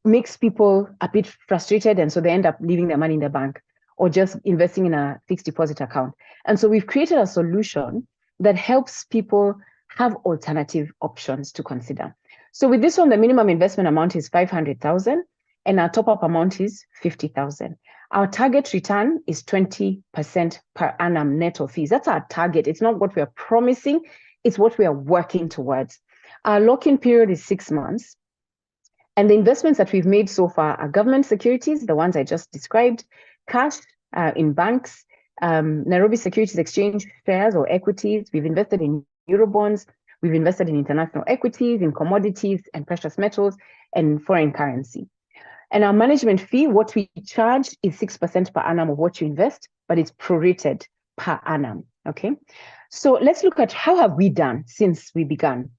makes people a bit frustrated. And so they end up leaving their money in the bank or just investing in a fixed deposit account. And so we've created a solution that helps people have alternative options to consider. So with this one, the minimum investment amount is 500,000 and our top-up amount is 50,000. Our target return is 20% per annum net of fees. That's our target. It's not what we are promising. It's what we are working towards. Our lock-in period is 6 months. And the investments that we've made so far are government securities, the ones I just described, cash in banks, Nairobi Securities Exchange shares or equities. We've invested in Eurobonds. We've invested in international equities, in commodities and precious metals and foreign currency. And our management fee, what we charge is 6% per annum of what you invest, but it's prorated per annum, okay? So let's look at how have we done since we began.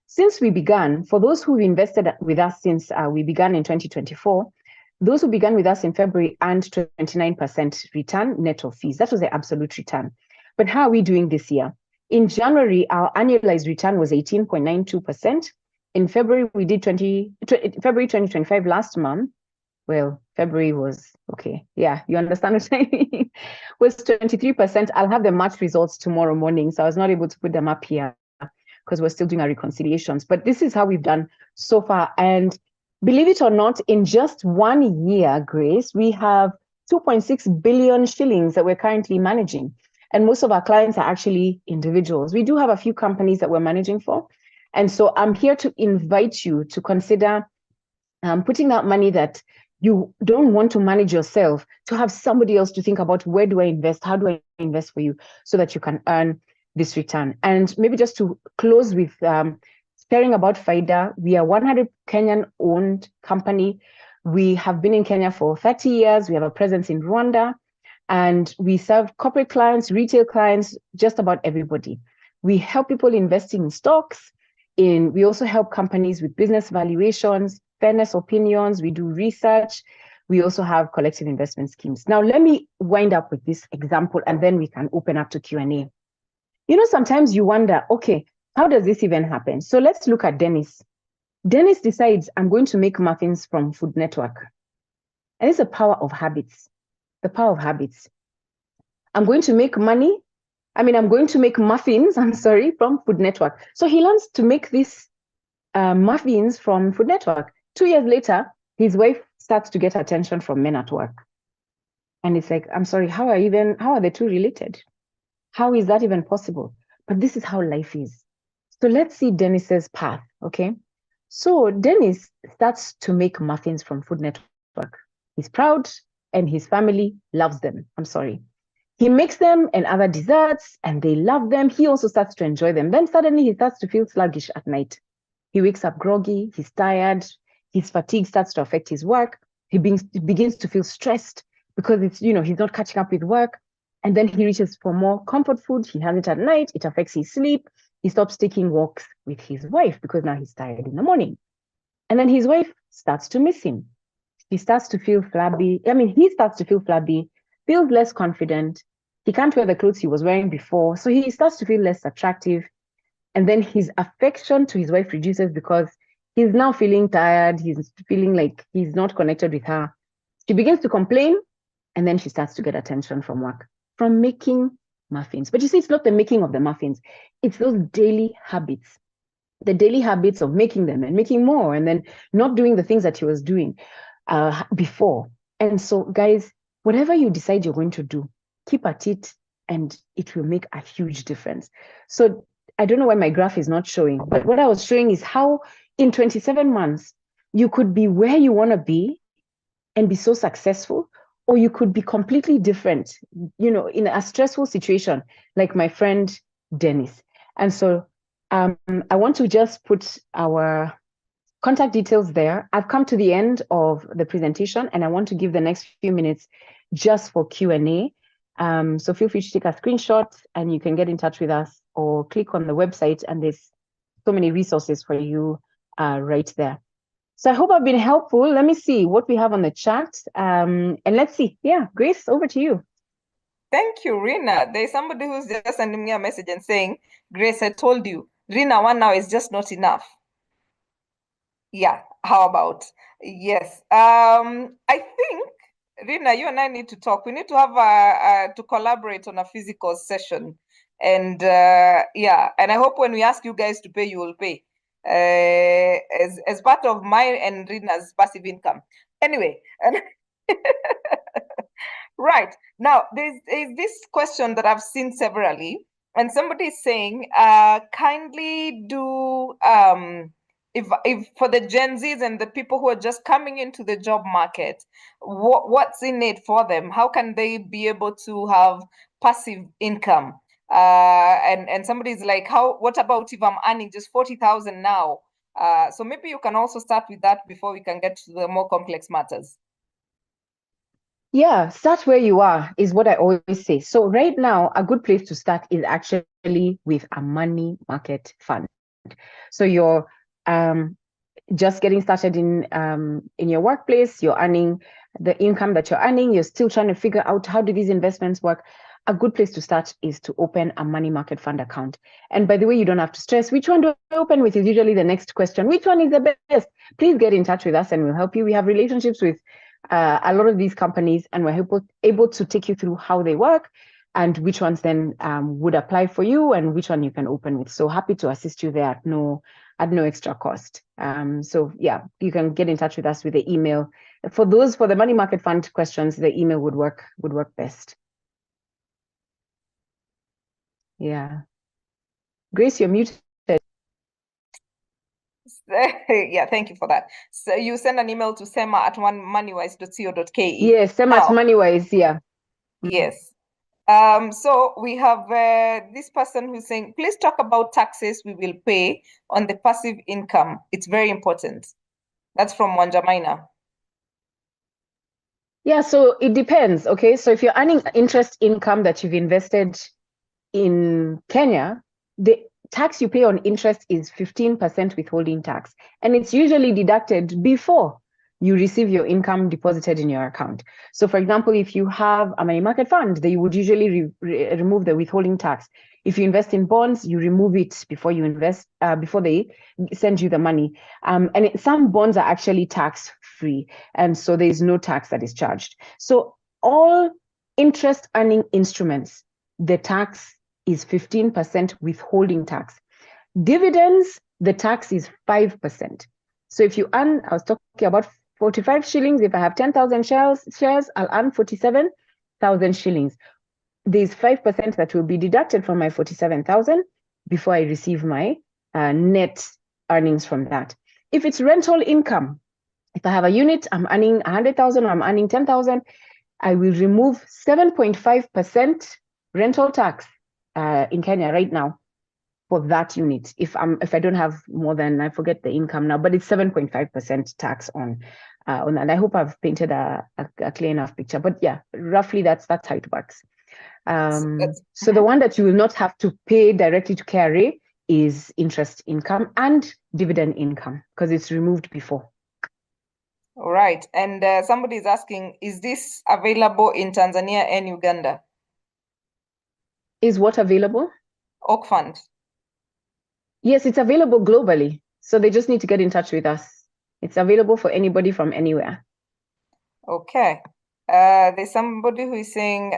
Since we began, for those who've invested with us since we began in 2024, those who began with us in February earned 29% return net of fees. That was the absolute return. But how are we doing this year? In January, our annualized return was 18.92%. In February, we did February 2025 last month. Well, February was, okay. Yeah, you understand what I mean? Was 23%. I'll have the March results tomorrow morning. So I was not able to put them up here because we're still doing our reconciliations. But this is how we've done so far. And believe it or not, in just 1 year, Grace, we have 2.6 billion shillings that we're currently managing. And most of our clients are actually individuals. We do have a few companies that we're managing for. And so I'm here to invite you to consider putting that money that you don't want to manage yourself, to have somebody else to think about, where do I invest? How do I invest for you so that you can earn this return? And maybe just to close with sharing about FIDA, we are 100% Kenyan-owned company. We have been in Kenya for 30 years. We have a presence in Rwanda, and we serve corporate clients, retail clients, just about everybody. We help people investing in stocks. We also help companies with business valuations, fairness opinions. We do research. We also have collective investment schemes. Now, let me wind up with this example, and then we can open up to Q&A. Sometimes you wonder, okay, how does this even happen? So let's look at Dennis. Dennis decides, I'm going to make muffins from Food Network. And it's the power of habits. The power of habits. I'm going to make muffins, from Food Network. So he learns to make these muffins from Food Network. 2 years later, his wife starts to get attention from men at work. And it's like, I'm sorry, how are the two related? How is that even possible? But this is how life is. So let's see Dennis's path, okay? So Dennis starts to make muffins from Food Network. He's proud and his family loves them. I'm sorry. He makes them and other desserts and they love them. He also starts to enjoy them. Then suddenly he starts to feel sluggish at night. He wakes up groggy, he's tired, his fatigue starts to affect his work. He begins to feel stressed because he's not catching up with work. And then he reaches for more comfort food. He has it at night. It affects his sleep. He stops taking walks with his wife because now he's tired in the morning. And then his wife starts to miss him. He starts to feel flabby. He starts to feel flabby, feels less confident. He can't wear the clothes he was wearing before. So he starts to feel less attractive. And then his affection to his wife reduces because he's now feeling tired. He's feeling like he's not connected with her. She begins to complain, and then she starts to get attention from work, from making muffins. But you see, it's not the making of the muffins. It's those daily habits, the daily habits of making them and making more, and then not doing the things that he was doing before. And so, guys, whatever you decide you're going to do, keep at it, and it will make a huge difference. So I don't know why my graph is not showing, but what I was showing is how in 27 months, you could be where you want to be and be so successful, or you could be completely different, in a stressful situation, like my friend Dennis. And so I want to just put our contact details there. I've come to the end of the presentation, and I want to give the next few minutes just for Q&A. So feel free to take a screenshot, and you can get in touch with us or click on the website, and there's so many resources for you right there. So I hope I've been helpful. Let me see what we have on the chat. And let's see. Yeah, Grace, over to you. Thank you, Rina. There's somebody who's just sending me a message and saying, Grace, I told you, Rina, 1 hour is just not enough. Yeah, how about? Yes. I think, Rina, you and I need to talk. We need to have to collaborate on a physical session. And yeah, and I hope when we ask you guys to pay, you will pay. As part of my and Rina's passive income. Anyway, right. Now, there's this question that I've seen severally, and somebody is saying, kindly do, if for the Gen Zs and the people who are just coming into the job market, what's in it for them? How can they be able to have passive income? And somebody's like, what about if I'm earning just 40,000 now? So maybe you can also start with that before we can get to the more complex matters. Yeah, start where you are is what I always say. So right now, a good place to start is actually with a money market fund. So you're just getting started in your workplace, you're earning the income that you're earning, you're still trying to figure out how do these investments work. A good place to start is to open a money market fund account. And by the way, you don't have to stress which one do I open with is usually the next question. Which one is the best? Please get in touch with us and we'll help you. We have relationships with a lot of these companies, and we're able to take you through how they work and which ones then would apply for you and which one you can open with. So happy to assist you there at no extra cost. So yeah, you can get in touch with us with the email. For the money market fund questions, the email would work best. Yeah. Grace, you're muted. Yeah, thank you for that. So you send an email to sema@moneywise.co.ke. Yes, sema@moneywise, yeah. Yes. So we have this person who's saying, please talk about taxes we will pay on the passive income. It's very important. That's from Wanjamaina. Yeah, so it depends. Okay, so if you're earning interest income that you've invested in Kenya, the tax you pay on interest is 15% withholding tax, and it's usually deducted before you receive your income deposited in your account. So for example, if you have a money market fund, they would usually remove the withholding tax. If you invest in bonds, you remove it before you invest, before they send you the money. And some bonds are actually tax-free, and so there's no tax that is charged. So all interest earning instruments, the tax is 15% withholding tax. Dividends, the tax is 5%. So if you earn, I was talking about 45 shillings. If I have 10,000 shares, I'll earn 47,000 shillings. There's 5% that will be deducted from my 47,000 before I receive my net earnings from that. If it's rental income, if I have a unit, I'm earning 100,000, I'm earning 10,000, I will remove 7.5% rental tax in Kenya right now for that unit. If I don't have more than, I forget the income now, but it's 7.5% tax on that. I hope I've painted a clear enough picture. But yeah, roughly that's how it works. So the one that you will not have to pay directly to KRA is interest income and dividend income because it's removed before. All right. And somebody is asking, is this available in Tanzania and Uganda? Is what available? Oak Fund. Yes, it's available globally. So they just need to get in touch with us. It's available for anybody from anywhere. Okay. There's somebody who is saying,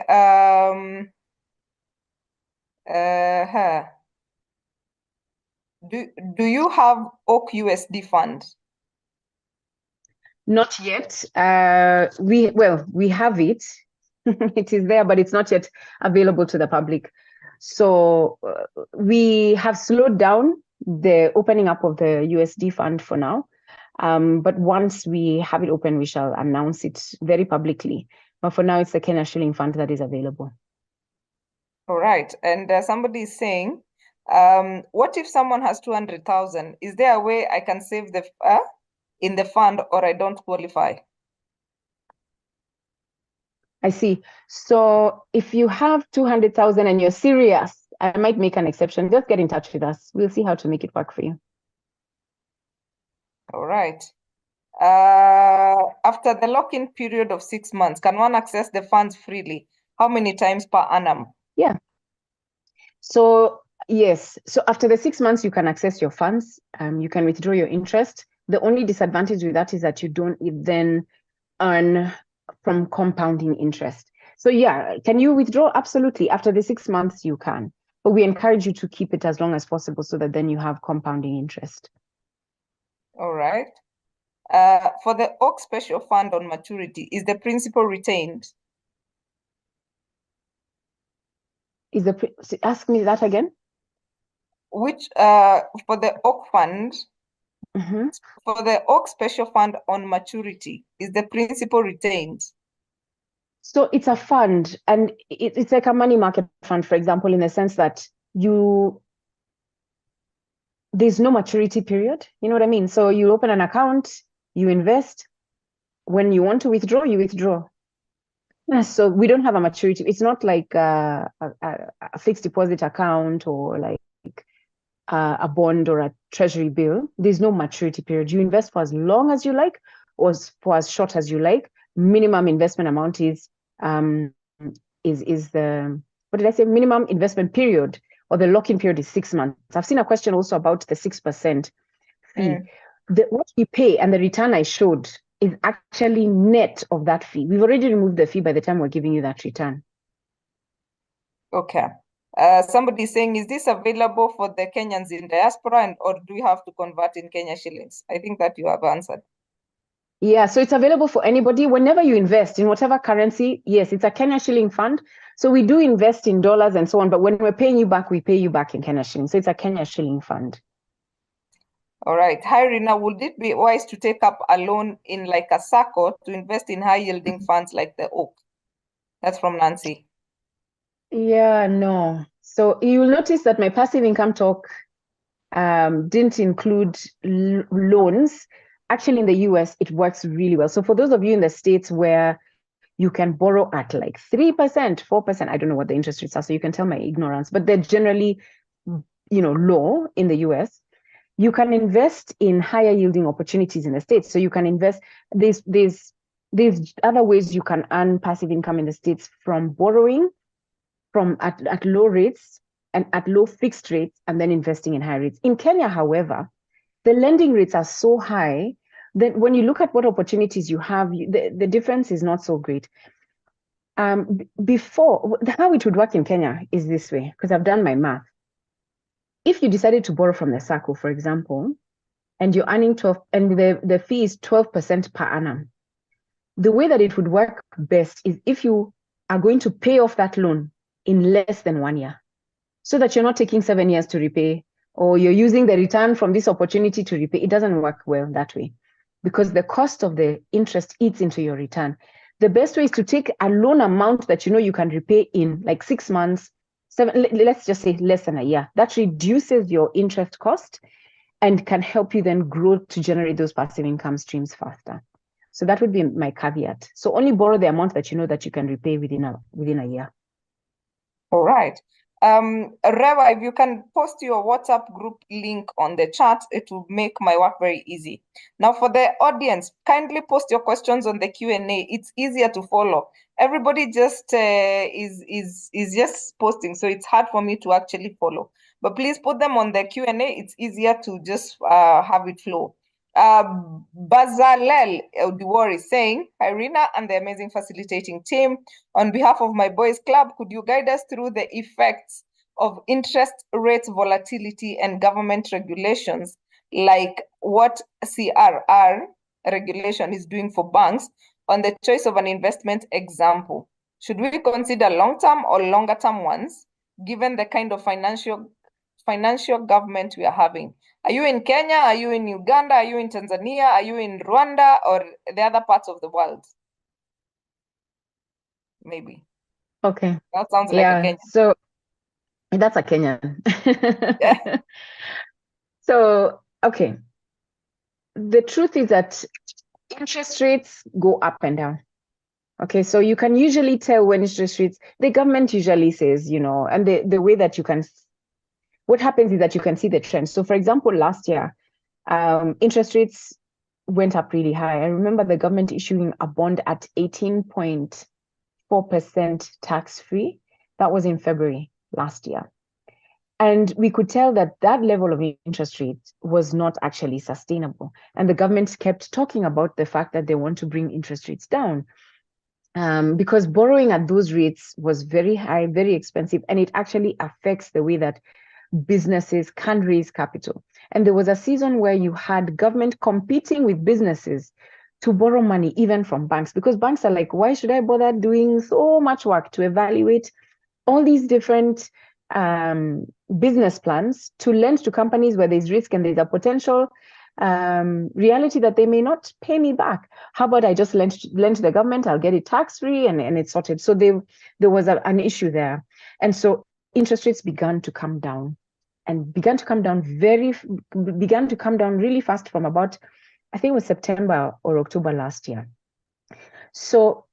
do you have Oak USD fund? Not yet. We have it. It is there, but it's not yet available to the public. So we have slowed down the opening up of the USD fund for now. But once we have it open, we shall announce it very publicly. But for now, it's the Kenya Shilling Fund that is available. All right. And somebody is saying, what if someone has 200,000? Is there a way I can save the in the fund or I don't qualify? I see. So if you have 200,000 and you're serious, I might make an exception. Just get in touch with us. We'll see how to make it work for you. All right. After the lock-in period of 6 months, can one access the funds freely? How many times per annum? Yeah. So yes. So after the 6 months, you can access your funds. You can withdraw your interest. The only disadvantage with that is that you don't then earn from compounding interest. So yeah, can you withdraw? Absolutely. After the 6 months, you can. But we encourage you to keep it as long as possible so that then you have compounding interest. All right. For the Oak Special Fund on maturity, is the principal retained? Ask me that again? Which for the Oak Fund, Mm-hmm. for the Oak Special Fund on maturity, is the principal retained? So it's a fund, and it's like a money market fund, for example, in the sense that there's no maturity period. You know what I mean? So you open an account, you invest. When you want to withdraw, you withdraw. So we don't have a maturity. It's not like a fixed deposit account or like a bond or a treasury bill. There's no maturity period. You invest for as long as you like or for as short as you like. Minimum investment amount is the, what did I say? Minimum investment period or the lock-in period is 6 months. I've seen a question also about the 6% fee. What we pay and the return I showed is actually net of that fee. We've already removed the fee by the time we're giving you that return. Okay. Somebody is saying, is this available for the Kenyans in diaspora or do we have to convert in Kenya shillings? I think that you have answered. Yeah, so it's available for anybody. Whenever you invest in whatever currency, yes, it's a Kenya Shilling Fund. So we do invest in dollars and so on, but when we're paying you back, we pay you back in Kenya Shilling. So it's a Kenya Shilling Fund. All right. Hi, Rina, would it be wise to take up a loan in like a SACCO to invest in high-yielding funds like the Oak? That's from Nancy. Yeah, no. So you'll notice that my passive income talk didn't include loans. Actually, in the US, it works really well. So for those of you in the States where you can borrow at like 3%, 4%, I don't know what the interest rates are, so you can tell my ignorance, but they're generally, low in the US. You can invest in higher yielding opportunities in the States. So you can invest, there's other ways you can earn passive income in the States from borrowing at low rates and at low fixed rates and then investing in high rates. In Kenya, however, the lending rates are so high that when you look at what opportunities you have, the difference is not so great. Before, how it would work in Kenya is this way, because I've done my math. If you decided to borrow from the SACCO, for example, and you're earning 12, and the fee is 12% per annum, the way that it would work best is if you are going to pay off that loan in less than 1 year, so that you're not taking 7 years to repay, or you're using the return from this opportunity to repay. It doesn't work well that way because the cost of the interest eats into your return. The best way is to take a loan amount that you can repay in like 6 months, let's just say less than a year. That reduces your interest cost and can help you then grow to generate those passive income streams faster. So that would be my caveat. So only borrow the amount that that you can repay within a year. All right. Rewa, if you can post your WhatsApp group link on the chat, it will make my work very easy. Now, for the audience, kindly post your questions on the Q&A. It's easier to follow. Everybody just is just posting, so it's hard for me to actually follow. But please put them on the Q&A. It's easier to just have it flow. Bazalel Odiwar is saying, Irina and the amazing facilitating team, on behalf of my boys club, could you guide us through the effects of interest rates volatility and government regulations, like what CRR regulation is doing for banks on the choice of an investment example? Should we consider long-term or longer-term ones, given the kind of financial government we are having? Are you in Kenya? Are you in Uganda? Are you in Tanzania? Are you in Rwanda or the other parts of the world? Maybe. Okay. That sounds like a Yeah. Kenyan. So that's a Kenyan. Yeah. So, okay. The truth is that interest rates go up and down. Okay, so you can usually tell when interest rates, the government usually says, and the way that you can, what happens is that you can see the trend. So for example, last year, interest rates went up really high. I remember the government issuing a bond at 18.4% tax-free. That was in February last year. And we could tell that that level of interest rate was not actually sustainable. And the government kept talking about the fact that they want to bring interest rates down. Because borrowing at those rates was very high, very expensive, and it actually affects the way that businesses can raise capital. And there was a season where you had government competing with businesses to borrow money, even from banks, because banks are like, why should I bother doing so much work to evaluate all these different business plans to lend to companies where there's risk and there's a potential reality that they may not pay me back? How about I just lend to the government, I'll get it tax-free and it's sorted. So there was an issue there. And so interest rates began to come down really fast from about, I think it was September or October last year. So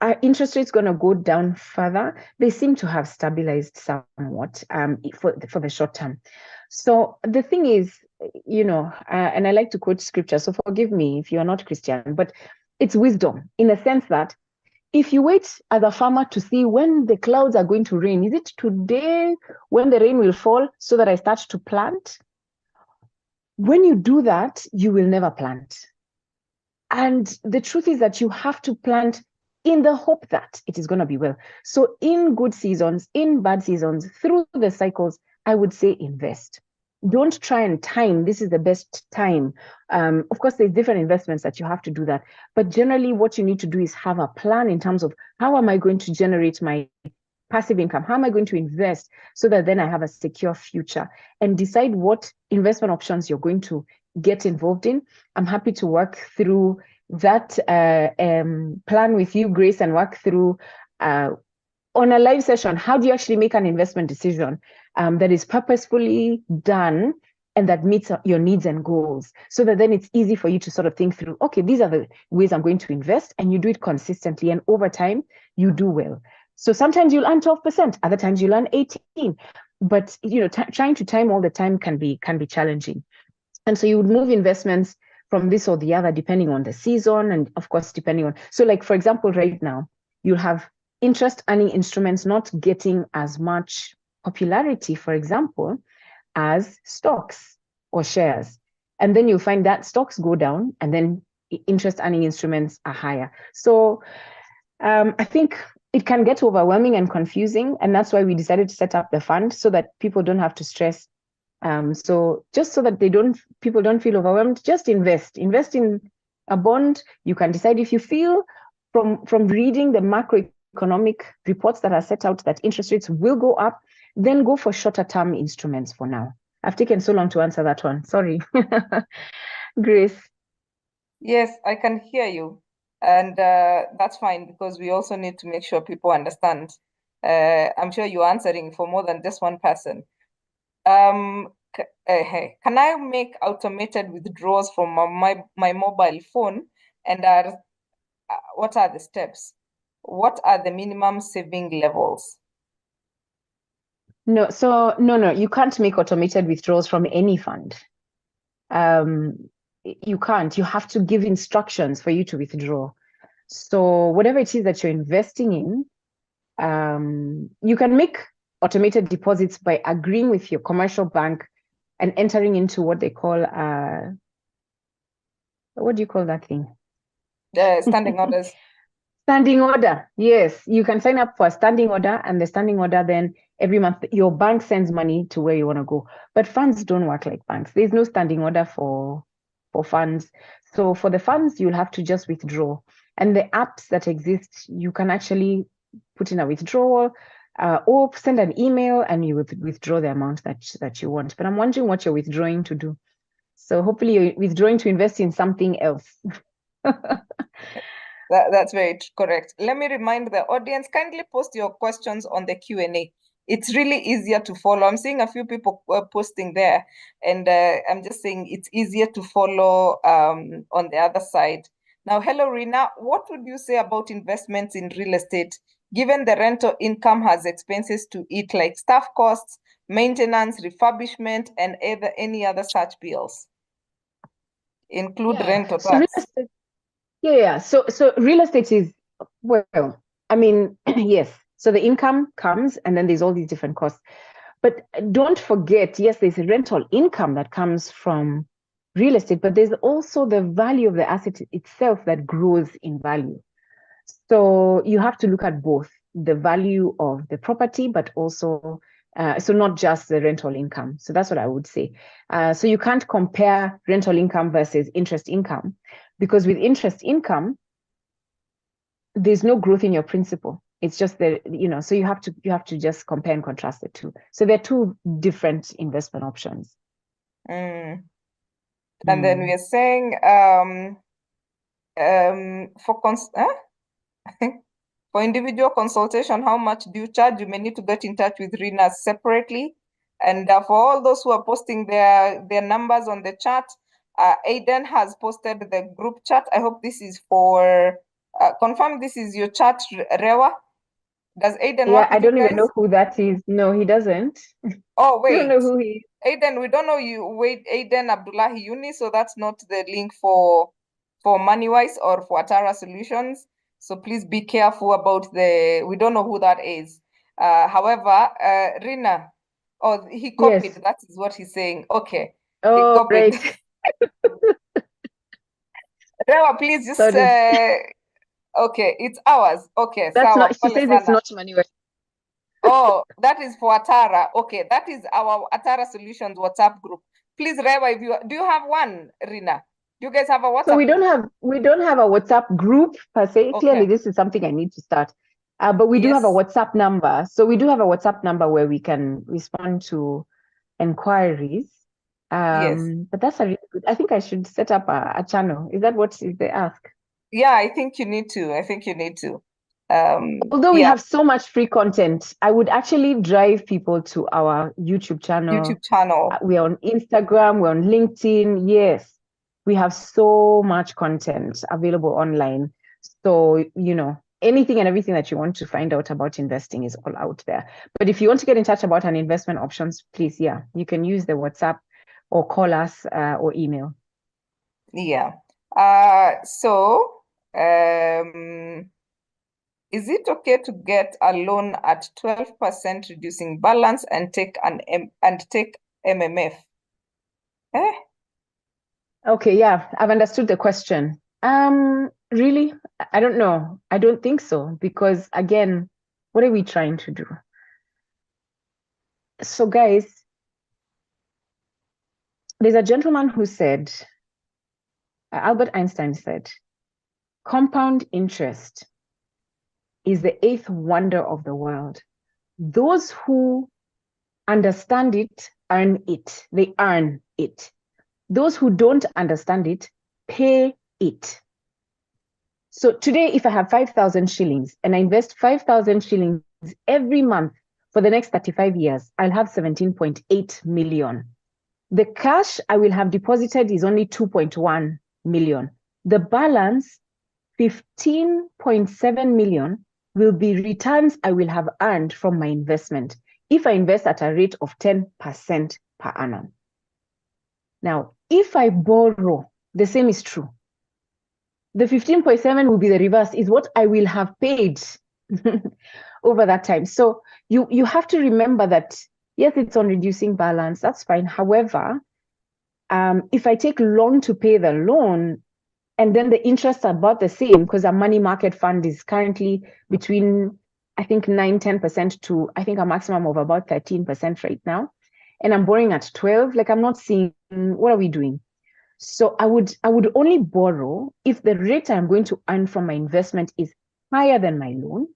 are interest rates going to go down further? They seem to have stabilized somewhat for the short term. So the thing is, and I like to quote scripture, so forgive me if you are not Christian, but it's wisdom in the sense that if you wait as a farmer to see when the clouds are going to rain, is it today when the rain will fall so that I start to plant? When you do that, you will never plant. And the truth is that you have to plant in the hope that it is going to be well. So in good seasons, in bad seasons, through the cycles, I would say invest. Don't try and time, this is the best time. Of course, there's different investments that you have to do that. But generally, what you need to do is have a plan in terms of how am I going to generate my passive income? How am I going to invest so that then I have a secure future? And decide what investment options you're going to get involved in. I'm happy to work through that plan with you, Grace, and work through on a live session. How do you actually make an investment decision that is purposefully done and that meets your needs and goals, so that then it's easy for you to sort of think through, okay, these are the ways I'm going to invest, and you do it consistently, and over time you do well. So sometimes you'll earn 12%, other times you'll earn 18%, but trying to time all the time can be challenging. And so you would move investments from this or the other depending on the season, and of course depending on, so like for example, right now you'll have interest earning instruments not getting as much popularity, for example, as stocks or shares. And then you'll find that stocks go down and then interest earning instruments are higher. So I think it can get overwhelming and confusing. And that's why we decided to set up the fund so that people don't have to stress. So just so that people don't feel overwhelmed, just invest in a bond. You can decide if you feel from reading the macroeconomic reports that are set out that interest rates will go up, then go for shorter term instruments for now. I've taken so long to answer that one. Sorry. Grace. Yes, I can hear you. And that's fine, because we also need to make sure people understand. I'm sure you're answering for more than just one person. Hey, can I make automated withdrawals from my mobile phone? And what are the steps? What are the minimum saving levels? No, so no, you can't make automated withdrawals from any fund. You can't. You have to give instructions for you to withdraw. So whatever it is that you're investing in, you can make automated deposits by agreeing with your commercial bank and entering into what they call what do you call that thing? Standing orders. Standing order. Yes, you can sign up for a standing order, and the standing order then every month your bank sends money to where you want to go. But funds don't work like banks. There's no standing order for funds. So for the funds, you'll have to just withdraw. And the apps that exist, you can actually put in a withdrawal or send an email and you withdraw the amount that you want. But I'm wondering what you're withdrawing to do. So hopefully you're withdrawing to invest in something else. That's very correct. Let me remind the audience, kindly post your questions on the Q&A. It's really easier to follow. I'm seeing a few people posting there, and I'm just saying it's easier to follow on the other side. Now, hello, Rina. What would you say about investments in real estate, given the rental income has expenses to it like staff costs, maintenance, refurbishment, and any other such bills? Include rental So real tax. estate, yeah. So real estate is, well, I mean, yes. So the income comes and then there's all these different costs. But don't forget, yes, there's a rental income that comes from real estate, but there's also the value of the asset itself that grows in value. So you have to look at both the value of the property, but also, so not just the rental income. So that's what I would say. So you can't compare rental income versus interest income, because with interest income, there's no growth in your principal. It's just the, so you have to just compare and contrast the two. So they're two different investment options. And then we are saying for individual consultation, how much do you charge? You may need to get in touch with Rina separately. And for all those who are posting their numbers on the chat, Aiden has posted the group chat. I hope this is for confirm this is your chat, Rewa. Does Aiden work with I don't you even guys? know who that is. No, he doesn't. Oh, wait. I don't know who he is. Aiden, we don't know you. Wait, Aiden Abdullahi Yuni. So that's not the link for MoneyWise or for Atara Solutions. So please be careful about we don't know who that is. However, Rina, he copied. Yes. That is what he's saying. Okay. Oh, He copied. great. Rewa, please just okay, it's ours. Okay, That's sawa, not, she pole says sana. it's not MoneyWise. Oh, that is for Atara. Okay, that is our Atara Solutions WhatsApp group. Please, Rewa, if do you have one, Rina? Do you guys have a WhatsApp? So we don't have a WhatsApp group per se. Okay. Clearly, this is something I need to start. But we do have a WhatsApp number. So we do have a WhatsApp number where we can respond to inquiries. Yes. But that's a really good. I think I should set up a channel. Is that what is the ask? Yeah, I think you need to. Although we have so much free content, I would actually drive people to our YouTube channel. We're on Instagram, we're on LinkedIn. Yes, we have so much content available online. So, anything and everything that you want to find out about investing is all out there. But if you want to get in touch about an investment options, please, you can use the WhatsApp or call us or email. Yeah. Is it okay to get a loan at 12% reducing balance and take MMF? Okay, yeah, I've understood the question. Really? I don't know. I don't think so, because again, what are we trying to do? So guys, there's a gentleman who said, Albert Einstein said, compound interest is the 8th wonder of the world. Those who understand it earn it. They earn it. Those who don't understand it pay it. So today, if I have 5,000 shillings and I invest 5,000 shillings every month for the next 35 years, I'll have 17.8 million. The cash I will have deposited is only 2.1 million. The balance, 15.7 million, will be returns I will have earned from my investment. if I invest at a rate of 10% per annum. Now, if I borrow, the same is true. The 15.7 will be the reverse, is what I will have paid over that time. So you have to remember that, yes, it's on reducing balance, that's fine. However, if I take long to pay the loan, and then the interests are about the same, because a money market fund is currently between, I think, 9-10% to, I think, a maximum of about 13% right now. And I'm borrowing at 12, like I'm not seeing, what are we doing? So I would only borrow if the rate I'm going to earn from my investment is higher than my loan.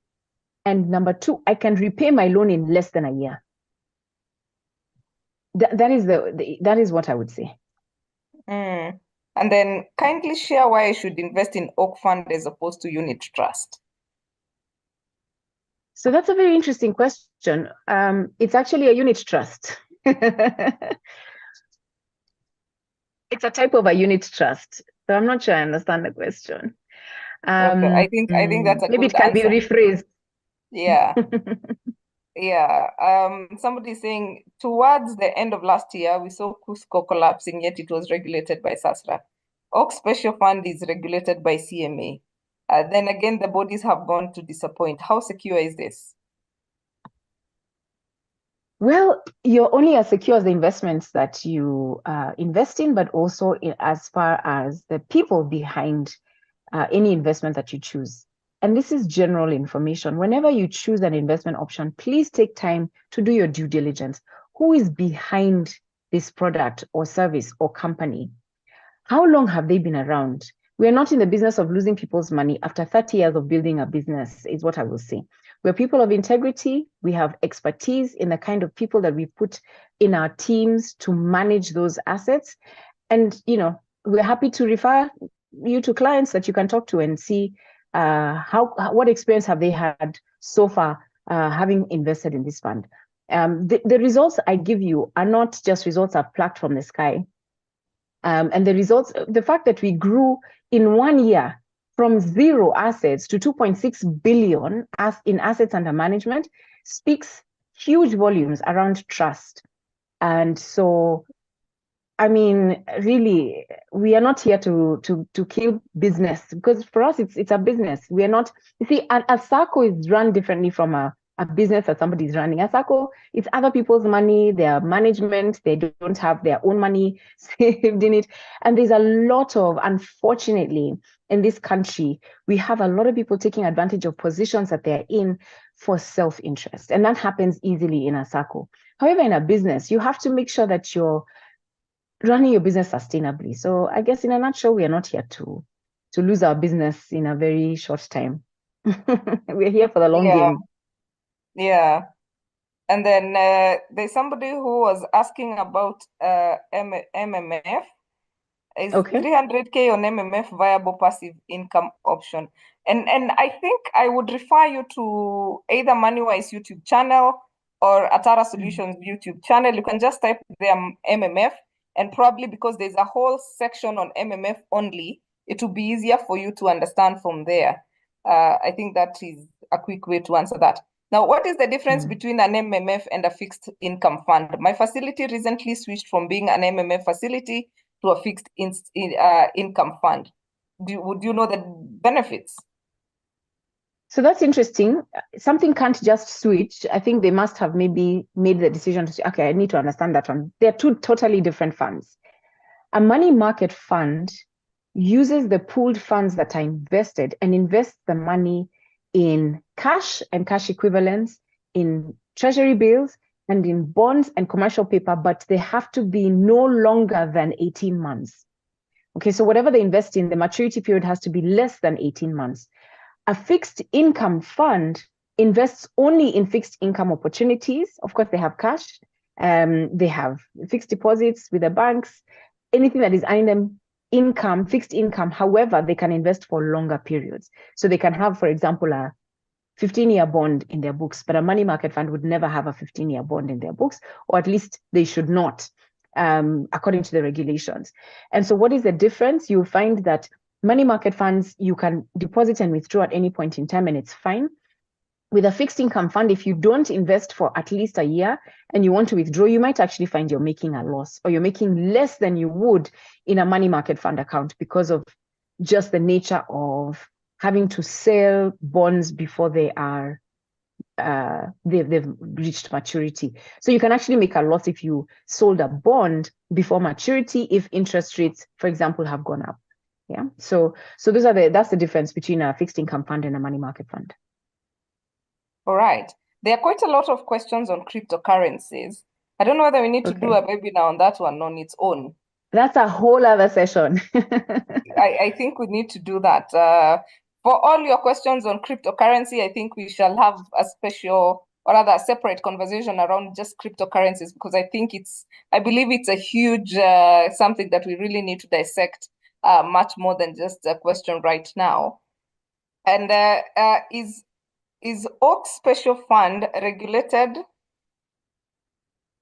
And number two, I can repay my loan in less than a year. That is what I would say. Mm. And then kindly share why I should invest in Oak Fund as opposed to unit trust. So that's a very interesting question. It's actually a unit trust. It's a type of a unit trust. So I'm not sure I understand the question. Okay, I think that's a maybe good it can answer. be rephrased. Yeah. Yeah. Somebody saying towards the end of last year, we saw Cusco collapsing, yet it was regulated by SASRA. Oak Special Fund is regulated by CMA. Then again, the bodies have gone to disappoint. How secure is this? Well, you're only as secure as the investments that you invest in, but also as far as the people behind any investment that you choose. And this is general information. Whenever you choose an investment option, please take time to do your due diligence. Who is behind this product or service or company? How long have they been around? We're not in the business of losing people's money after 30 years of building a business, is what I will say. We're people of integrity. We have expertise in the kind of people that we put in our teams to manage those assets. And, we're happy to refer you to clients that you can talk to and see what experience have they had so far having invested in this fund. The results I give you are not just results I've plucked from the sky. And the results, the fact that we grew in 1 year from 0 assets to 2.6 billion in assets under management speaks huge volumes around trust. And so, I mean, really, we are not here to kill business, because for us, it's a business. We are not, you see, a SACCO is run differently from a business that somebody is running. A SACCO, it's other people's money, their management, they don't have their own money saved in it. And there's a lot of, unfortunately, in this country, we have a lot of people taking advantage of positions that they're in for self-interest. And that happens easily in a SACCO. However, in a business, you have to make sure that you're running your business sustainably. So I guess in a nutshell, we are not here to lose our business in a very short time. We're here for the long game. Yeah. And then there's somebody who was asking about MMF. Is Okay. 300K on MMF viable passive income option? And I think I would refer you to either MoneyWise YouTube channel or Atara Solutions YouTube channel. You can just type their MMF, and probably because there's a whole section on MMF only, it will be easier for you to understand from there. I think that is a quick way to answer that. Now, what is the difference between an MMF and a fixed income fund? My facility recently switched from being an MMF facility to a fixed income fund. Would you know the benefits? So that's interesting. Something can't just switch. I think they must have maybe made the decision to say, okay, I need to understand that one. They're two totally different funds. A money market fund uses the pooled funds that are invested and invests the money in cash and cash equivalents, in treasury bills, and in bonds and commercial paper, but they have to be no longer than 18 months. Okay, so whatever they invest in, the maturity period has to be less than 18 months. A fixed income fund invests only in fixed income opportunities. Of course, they have cash, they have fixed deposits with the banks, anything that is earning them income, fixed income. However, they can invest for longer periods. So they can have, for example, a 15-year bond in their books, but a money market fund would never have a 15-year bond in their books, or at least they should not, according to the regulations. And so what is the difference? You'll find that money market funds, you can deposit and withdraw at any point in time, and it's fine. with a fixed income fund, if you don't invest for at least a year and you want to withdraw, you might actually find you're making a loss, or you're making less than you would in a money market fund account because of just the nature of having to sell bonds before they are they've reached maturity. So you can actually make a loss if you sold a bond before maturity, if interest rates, for example, have gone up. Yeah. So that's the difference between a fixed income fund and a money market fund. All right. There are quite a lot of questions on cryptocurrencies. I don't know whether we need to do a webinar on that one on its own. That's a whole other session. I think we need to do that. For all your questions on cryptocurrency, I think we shall have a special or rather a separate conversation around just cryptocurrencies, because I believe it's a huge something that we really need to dissect much more than just a question right now. And is Oak Special Fund regulated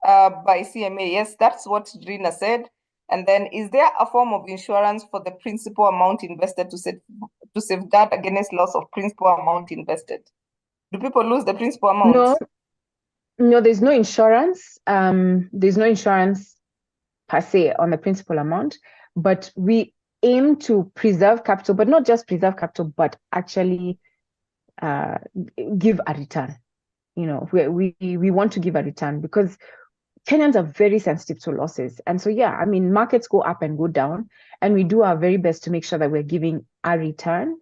by CMA? Yes, that's what Rina said. And then, is there a form of insurance for the principal amount invested to safeguard against loss of principal amount invested? Do people lose the principal amount? No, there's no insurance. There's no insurance per se on the principal amount, but we aim to preserve capital, but not just preserve capital, but actually give a return. You know, we want to give a return because Kenyans are very sensitive to losses. And so, yeah, I mean, markets go up and go down, and we do our very best to make sure that we're giving a return.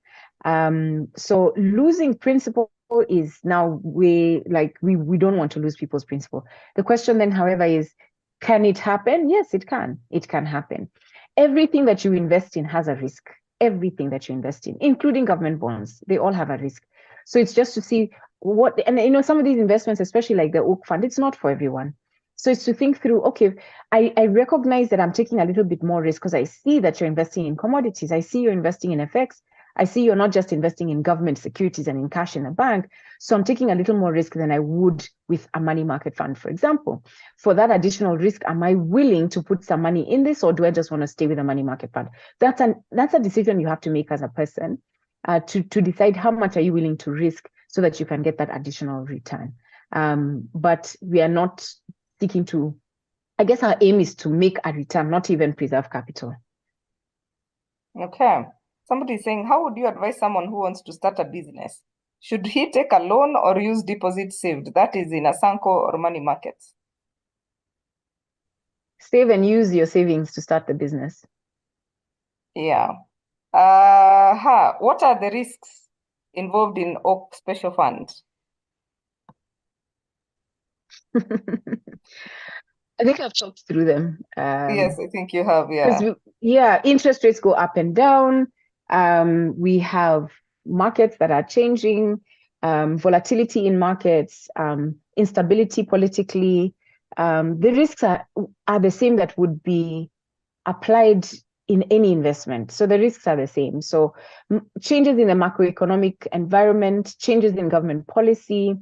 So losing principal is now we don't want to lose people's principal. The question then, however, is, can it happen? Yes, it can. It can happen. Everything that you invest in has a risk. Everything that you invest in, including government bonds, they all have a risk. So it's just to see and you know, some of these investments, especially like the Oak Fund, it's not for everyone. So it's to think through, okay, I recognize that I'm taking a little bit more risk because I see that you're investing in commodities. I see you're investing in FX. I see you're not just investing in government securities and in cash in a bank. So I'm taking a little more risk than I would with a money market fund, for example. For that additional risk, am I willing to put some money in this, or do I just want to stay with a money market fund? That's a decision you have to make as a person to decide how much are you willing to risk so that you can get that additional return. But we are not seeking to, I guess our aim is to make a return, not even preserve capital. Okay. Somebody is saying, how would you advise someone who wants to start a business? Should he take a loan or use deposit saved? That is in Asanko or money markets. Save and use your savings to start the business. Yeah. What are the risks involved in Oak Special Fund? I think I've talked through them. Yes, I think you have, yeah. Interest rates go up and down. We have markets that are changing, volatility in markets, instability politically. The risks are the same that would be applied in any investment. So the risks are the same. So changes in the macroeconomic environment, changes in government policy,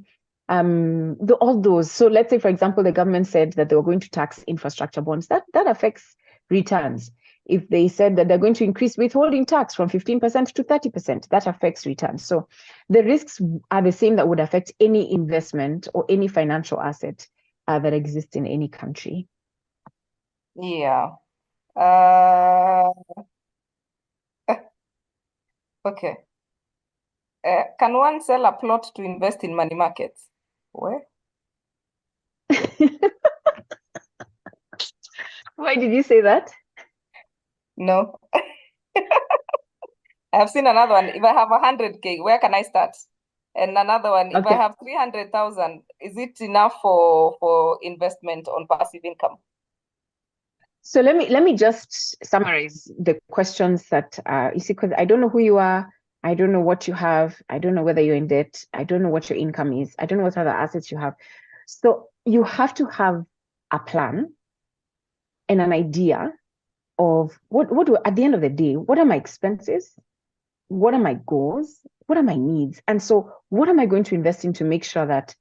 all those. So let's say, for example, the government said that they were going to tax infrastructure bonds. That affects returns. If they said that they're going to increase withholding tax from 15% to 30%, that affects returns. So the risks are the same that would affect any investment or any financial asset that exists in any country. Yeah. Okay. Can one sell a plot to invest in money markets? Where? Why did you say that? No. I have seen another one. If I have 100K, where can I start? And another one, if I have 300,000, is it enough for investment on passive income? So let me just summarize the questions that you see, because I don't know who you are. I don't know what you have. I don't know whether you're in debt. I don't know what your income is. I don't know what other assets you have. So you have to have a plan and an idea of what at the end of the day, what are my expenses? What are my goals? What are my needs? And so what am I going to invest in to make sure that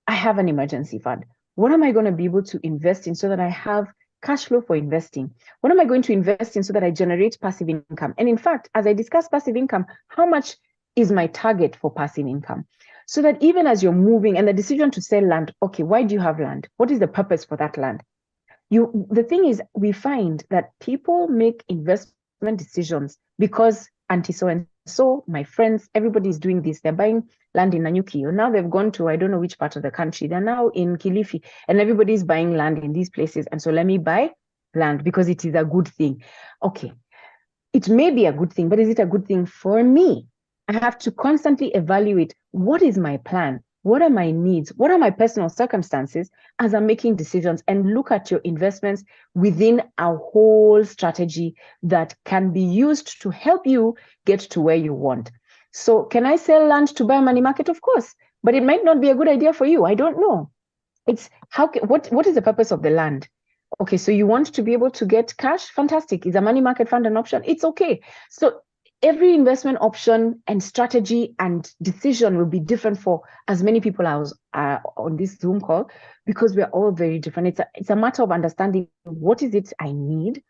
I have an emergency fund? What am I going to be able to invest in so that I have cash flow for investing? What am I going to invest in so that I generate passive income? And in fact, as I discuss passive income, how much is my target for passive income? So that even as you're moving and the decision to sell land, okay, why do you have land? What is the purpose for that land? The thing is, we find that people make investment decisions because auntie so and so, my friends, everybody is doing this. They're buying land in Nanyuki, or now they've gone to I don't know which part of the country. They're now in Kilifi, and everybody's buying land in these places. And so let me buy land because it is a good thing. Okay, it may be a good thing, but is it a good thing for me? I have to constantly evaluate what is my plan, what are my needs, what are my personal circumstances as I'm making decisions, and look at your investments within a whole strategy that can be used to help you get to where you want. So can I sell land to buy a money market? Of course, but it might not be a good idea for you. I don't know. It's what is the purpose of the land? Okay, so you want to be able to get cash? Fantastic. Is a money market fund an option? It's okay. So every investment option and strategy and decision will be different for as many people as on this Zoom call, because we're all very different. It's a matter of understanding what is it I need,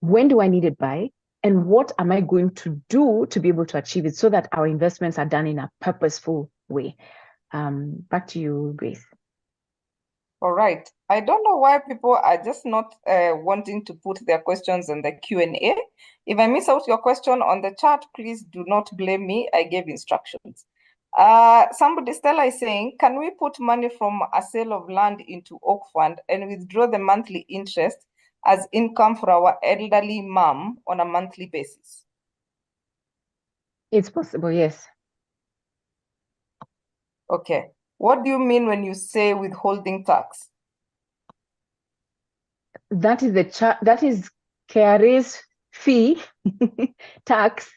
when do I need it by, and what am I going to do to be able to achieve it so that our investments are done in a purposeful way. Back to you, Grace. All right. I don't know why people are just not wanting to put their questions in the Q&A. If I miss out your question on the chat, please do not blame me. I gave instructions. Somebody, Stella, is saying, can we put money from a sale of land into Oak Fund and withdraw the monthly interest as income for our elderly mom on a monthly basis? It's possible, yes. Okay. What do you mean when you say withholding tax? That is KRA's fee tax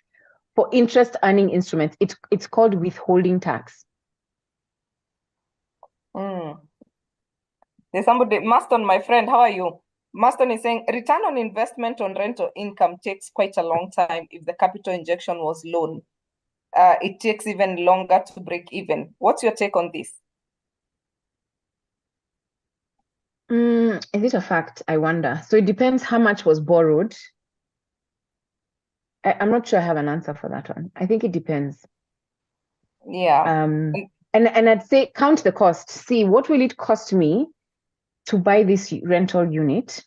for interest earning instruments. It's called withholding tax. There's somebody, Maston, my friend, how are you? Maston is saying return on investment on rental income takes quite a long time if the capital injection was loan. It takes even longer to break even. What's your take on this? Is it a fact? I wonder. So it depends how much was borrowed. I'm not sure I have an answer for that one. I think it depends. Yeah. And I'd say count the cost. See, what will it cost me to buy this rental unit?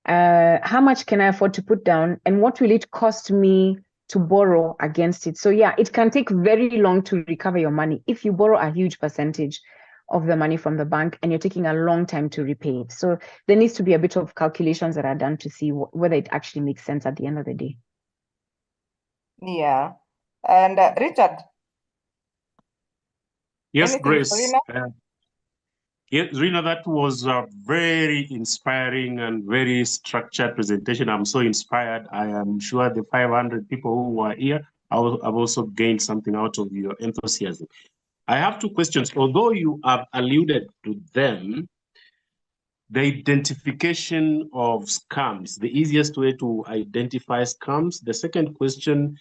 How much can I afford to put down? And what will it cost me to borrow against it? So yeah, it can take very long to recover your money if you borrow a huge percentage of the money from the bank and you're taking a long time to repay it. So there needs to be a bit of calculations that are done to see whether it actually makes sense at the end of the day. Yeah. And Richard? Yes, Anything Grace. for Rina? Yes, Rina, that was a very inspiring and very structured presentation. I'm so inspired. I am sure the 500 people who were here, I've also gained something out of your enthusiasm. I have two questions. Although you have alluded to them, the identification of scams, the easiest way to identify scams. The second question,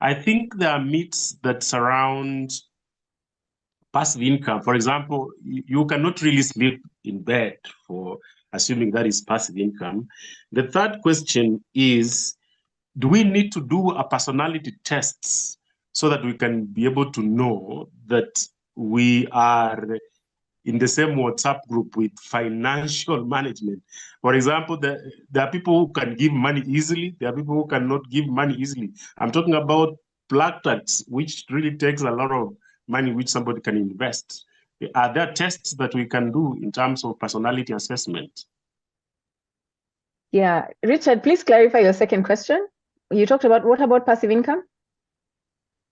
I think there are myths that surround passive income. For example, you cannot really sleep in bed for assuming that is passive income. The third question is, do we need to do a personality tests so that we can be able to know that we are in the same WhatsApp group with financial management? For example, there are people who can give money easily. There are people who cannot give money easily. I'm talking about black tax, which really takes a lot of money which somebody can invest. Are there tests that we can do in terms of personality assessment? Yeah, Richard, please clarify your second question. You talked about, what about passive income?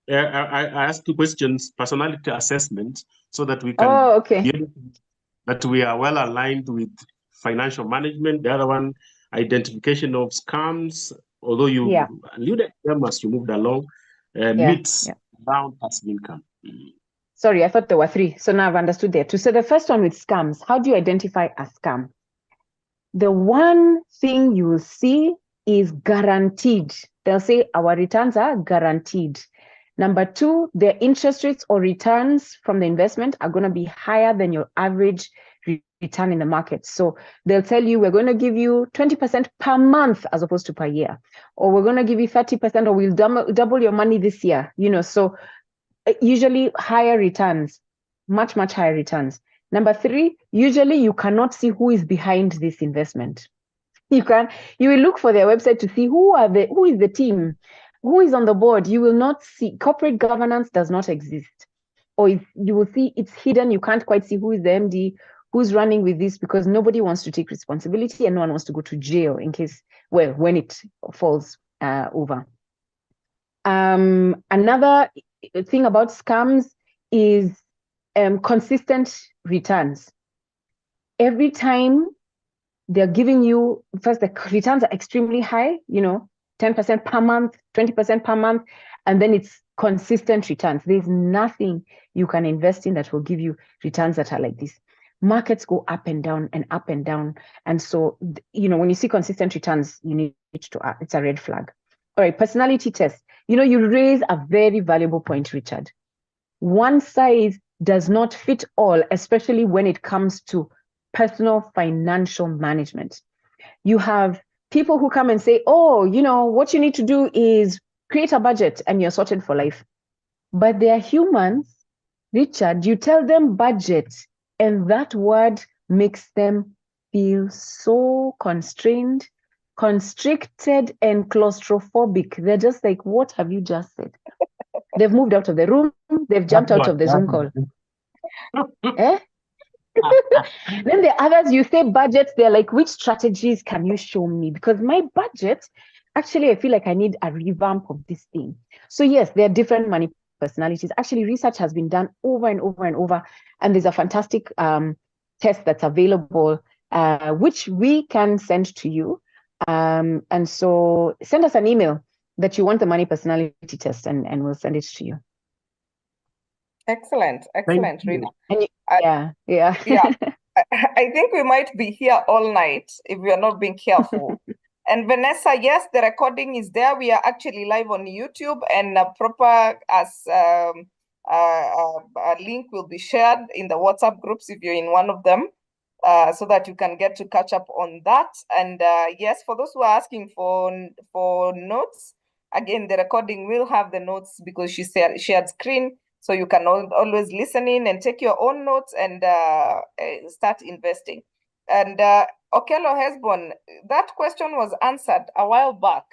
I asked two questions: personality assessment, so that we can be able to, that we are well aligned with financial management. The other one, identification of scams, although you alluded to them as you moved along, myths around passive income. Sorry, I thought there were three. So now I've understood there too. So the first one with scams, how do you identify a scam? The one thing you will see is guaranteed. They'll say our returns are guaranteed. Number two, their interest rates or returns from the investment are going to be higher than your average return in the market. So they'll tell you, we're going to give you 20% per month as opposed to per year, or we're going to give you 30%, or we'll double your money this year. You know, so usually higher returns, much higher returns. Number 3, usually you cannot see who is behind this investment. You will look for their website to see who is the team, who is on the board. You will not see. Corporate governance does not exist, or you will see it's hidden. You can't quite see who is the MD, who's running with this, because nobody wants to take responsibility and no one wants to go to jail in case, well, when it falls over. Another thing about scams is consistent returns. Every time they're giving you, first, the returns are extremely high, 10% per month, 20% per month, and then it's consistent returns. There's nothing you can invest in that will give you returns that are like this. Markets go up and down and up and down. And so, when you see consistent returns, you need to, it's a red flag. All right, personality test. You raise a very valuable point, Richard. One size does not fit all, especially when it comes to personal financial management. You have people who come and say, oh, what you need to do is create a budget and you're sorted for life. But they are humans, Richard. You tell them budget, and that word makes them feel so constrained, constricted, and claustrophobic. They're just like, what have you just said? They've moved out of the room. They've jumped out of the Zoom call. Eh? Then the others, you say budget, they're like, which strategies can you show me? Because my budget, actually, I feel like I need a revamp of this thing. So yes, there are different money personalities. Actually, research has been done over and over and over, and there's a fantastic test that's available, which we can send to you. And so send us an email that you want the money personality test, and we'll send it to you. Excellent, Rina. Yeah. I think we might be here all night if we are not being careful. And Vanessa, yes, the recording is there. We are actually live on YouTube, and a link will be shared in the WhatsApp groups if you're in one of them, so that you can get to catch up on that. And yes, for those who are asking for notes, again, the recording will have the notes because she shared screen. So you can always listen in and take your own notes and start investing. And Okello Hesbon, that question was answered a while back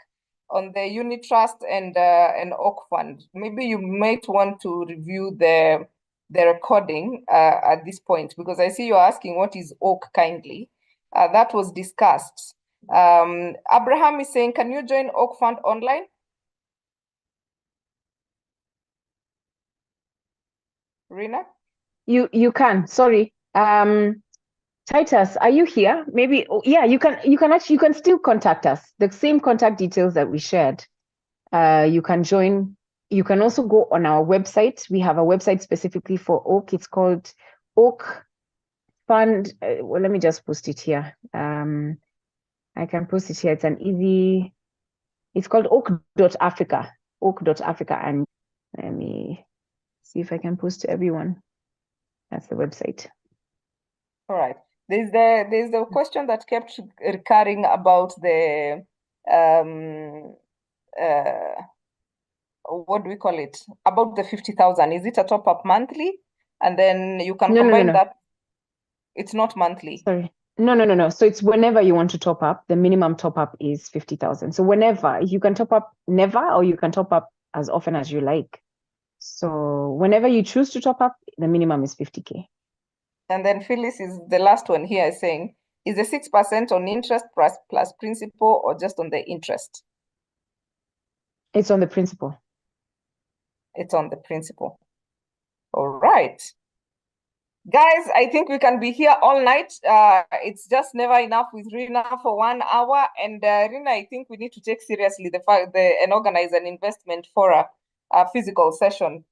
on the unit trust and Oak Fund. Maybe you might want to review the recording at this point, because I see you're asking what is Oak kindly. That was discussed. Abraham is saying, can you join Oak Fund online? Rina? You can. Sorry. Titus, are you here? Maybe. Yeah, you can still contact us. The same contact details that we shared. You can join. You can also go on our website. We have a website specifically for Oak. It's called Oak Fund. Well, let me just post it here. I can post it here. It's called oak.africa. Oak.africa. And let me see if I can post to everyone. That's the website. All right. There's the question that kept recurring about the what do we call it? About the 50,000. Is it a top up monthly? And then you can combine that. It's not monthly. Sorry. No. So it's whenever you want to top up. The minimum top up is 50,000. So whenever you can top up never, or you can top up as often as you like. So whenever you choose to top up, the minimum is 50K. And then Phyllis is the last one here saying, is the 6% on interest plus principal or just on the interest? It's on the principal. It's on the principal. All right. Guys, I think we can be here all night. It's just never enough with Rina for 1 hour. And Rina, I think we need to take seriously the fact and organize an investment for a physical session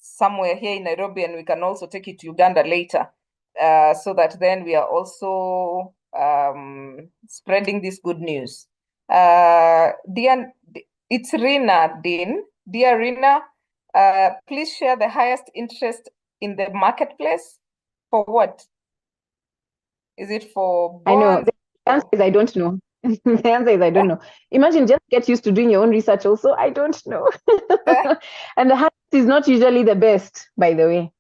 somewhere here in Nairobi, and we can also take it to Uganda later, so that then we are also spreading this good news. It's Rina Dean. Dear Rina, please share the highest interest in the marketplace. For what? Is it for bonds? I know. The answer is I don't know. The answer is I don't know. Imagine, just get used to doing your own research also. I don't know. And the hardest is not usually the best, by the way.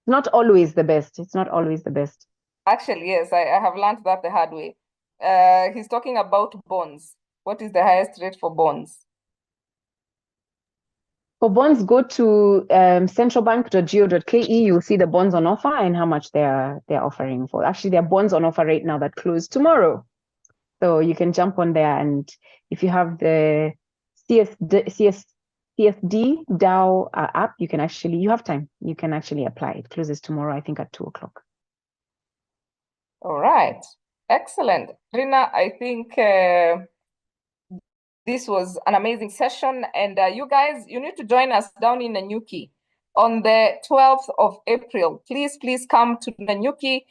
Not always the best. It's not always the best. Actually, yes, I have learned that the hard way. He's talking about bonds. What is the highest rate for bonds? For bonds, go to centralbank.go.ke. You'll see the bonds on offer and how much they're offering for. Actually, there are bonds on offer right now that close tomorrow. So you can jump on there, and if you have the CSD DAO app, you have time. You can actually apply. It closes tomorrow, I think, at 2:00. All right. Excellent. Rina, I think this was an amazing session. And you guys, you need to join us down in Nanyuki on the 12th of April. Please come to Nanyuki.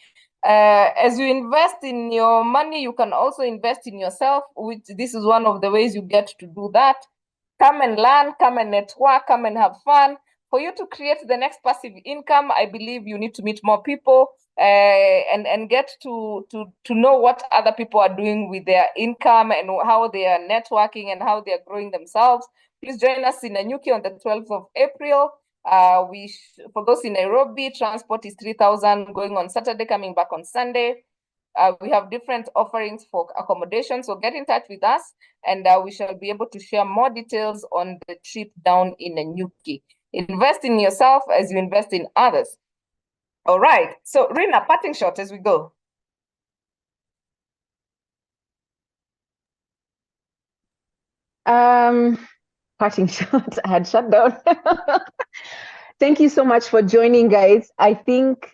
As you invest in your money, you can also invest in yourself, which this is one of the ways you get to do that. Come and learn, come and network, come and have fun. For you to create the next passive income, I believe you need to meet more people and get to know what other people are doing with their income and how they are networking and how they are growing themselves. Please join us in Nanyuki on the 12th of April. For those in Nairobi, transport is 3,000 going on Saturday, coming back on Sunday. We have different offerings for accommodation, so get in touch with us and we shall be able to share more details on the trip down in Nanyuki. Invest in yourself as you invest in others. All right, so Rina, parting shot as we go. Parting shot. I had shut down. Thank you so much for joining, guys. I think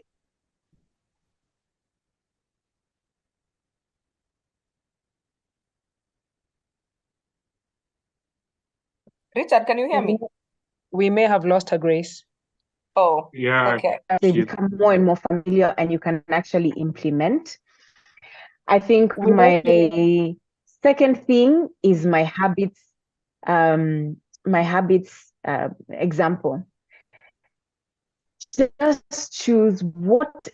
Richard, can you hear me? We may have lost her, Grace. Oh, Yeah. okay. they become more and more familiar and you can actually implement. I think my second thing is my habits example. Just choose what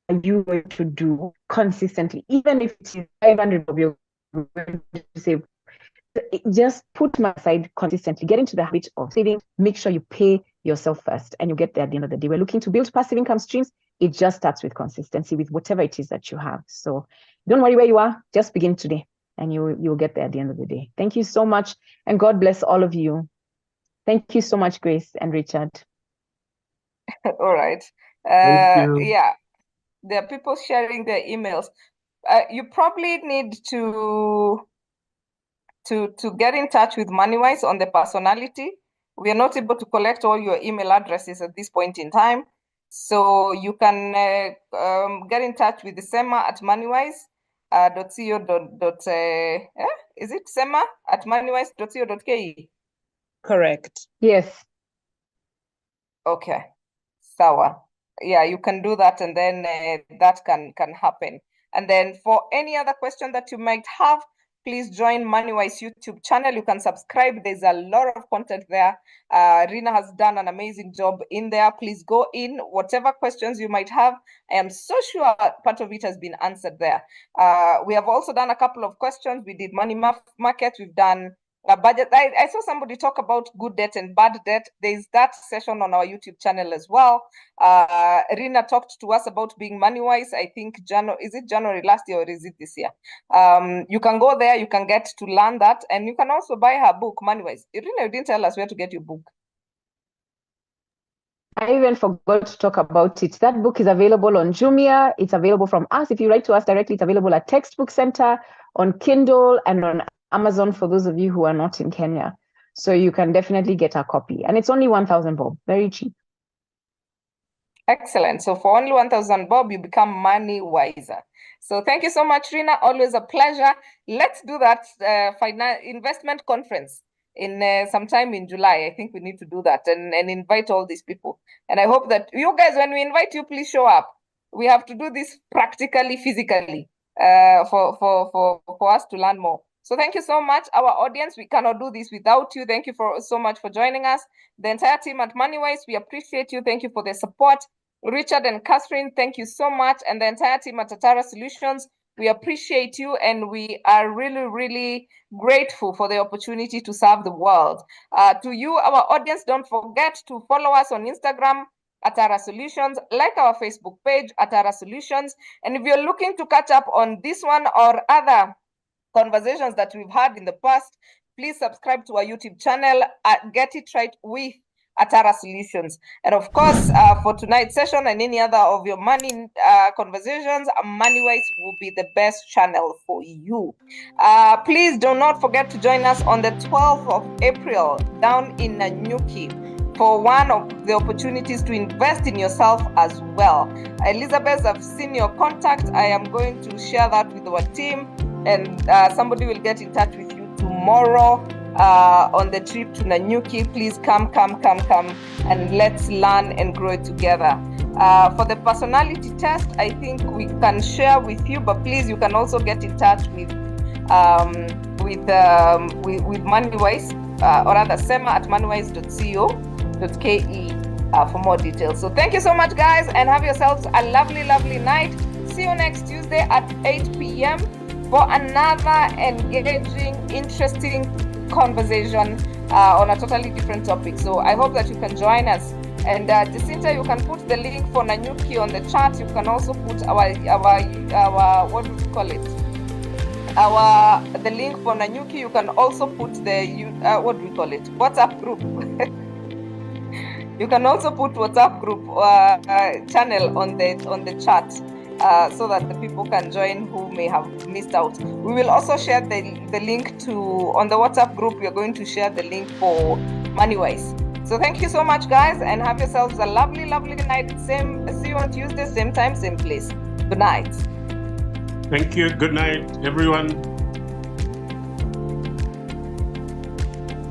are you going to do consistently, even if it is 500 of you're going to save. Just put money aside consistently. Get into the habit of saving. Make sure you pay yourself first, and you get there at the end of the day. We're looking to build passive income streams. It just starts with consistency with whatever it is that you have. So don't worry where you are. Just begin today, and you'll get there at the end of the day. Thank you so much, and God bless all of you. Thank you so much, Grace and Richard. All right. Thank you. Yeah, there are people sharing their emails. You probably need to get in touch with MoneyWise on the personality. We are not able to collect all your email addresses at this point in time. So you can get in touch with the SEMA at moneywise.co.ke. Is it SEMA at moneywise.co.ke? Correct. Yes. Okay. Sawa. Yeah, you can do that, and then that can happen. And then for any other question that you might have, please join MoneyWise YouTube channel. You can subscribe. There's a lot of content there. Rina has done an amazing job in there. Please go in. Whatever questions you might have, I am so sure part of it has been answered there. We have also done a couple of questions. We did money market. We've done a budget. I saw somebody talk about good debt and bad debt. There's that session on our YouTube channel as well. Rina talked to us about being MoneyWise. I think is it January last year or is it this year? You can go there, you can get to learn that, and you can also buy her book, MoneyWise. Rina, you didn't tell us where to get your book. I even forgot to talk about it. That book is available on Jumia. It's available from us. If you write to us directly, it's available at Textbook Center, on Kindle, and on Amazon for those of you who are not in Kenya. So you can definitely get a copy. And it's only 1,000 bob, very cheap. Excellent. So for only 1,000 bob, you become money wiser. So thank you so much, Rina. Always a pleasure. Let's do that investment conference in sometime in July. I think we need to do that and invite all these people. And I hope that you guys, when we invite you, please show up. We have to do this practically, physically, for us to learn more. So thank you so much, our audience. We cannot do this without you. Thank you so much for joining us. The entire team at MoneyWise, we appreciate you. Thank you for the support. Richard and Catherine, thank you so much. And the entire team at Tatara Solutions, We appreciate you, and we are really, really grateful for the opportunity to serve the world. To you, our audience, don't forget to follow us on Instagram at Atara Solutions, like our Facebook page at Atara Solutions. And if you're looking to catch up on this one or other conversations that we've had in the past, please subscribe to our YouTube channel at Get It Right with Atara Solutions. And of course, for tonight's session and any other of your money conversations, MoneyWise will be the best channel for you. Please do not forget to join us on the 12th of April down in Nanyuki for one of the opportunities to invest in yourself as well. Elizabeth, I've seen your contact. I am going to share that with our team, and somebody will get in touch with you tomorrow on the trip to Nanyuki. Please come, and let's learn and grow together. For the personality test, I think we can share with you, but please, you can also get in touch with MoneyWise, or rather Sema at moneywise.co.ke for more details. So thank you so much, guys, and have yourselves a lovely, lovely night. See you next Tuesday at 8 p.m. for another engaging, interesting conversation on a totally different topic. So I hope that you can join us. And Jacinta, you can put the link for Nanyuki on the chat. You can also put our what do we call it? The link for Nanyuki. You can also put the what do we call it? WhatsApp group. You can also put WhatsApp group channel on the chat. So that the people can join who may have missed out. We will also share the link on the WhatsApp group. We are going to share the link for MoneyWise. So thank you so much, guys, and have yourselves a lovely, lovely night. See you on Tuesday, same time, same place. Good night. Thank you. Good night, everyone.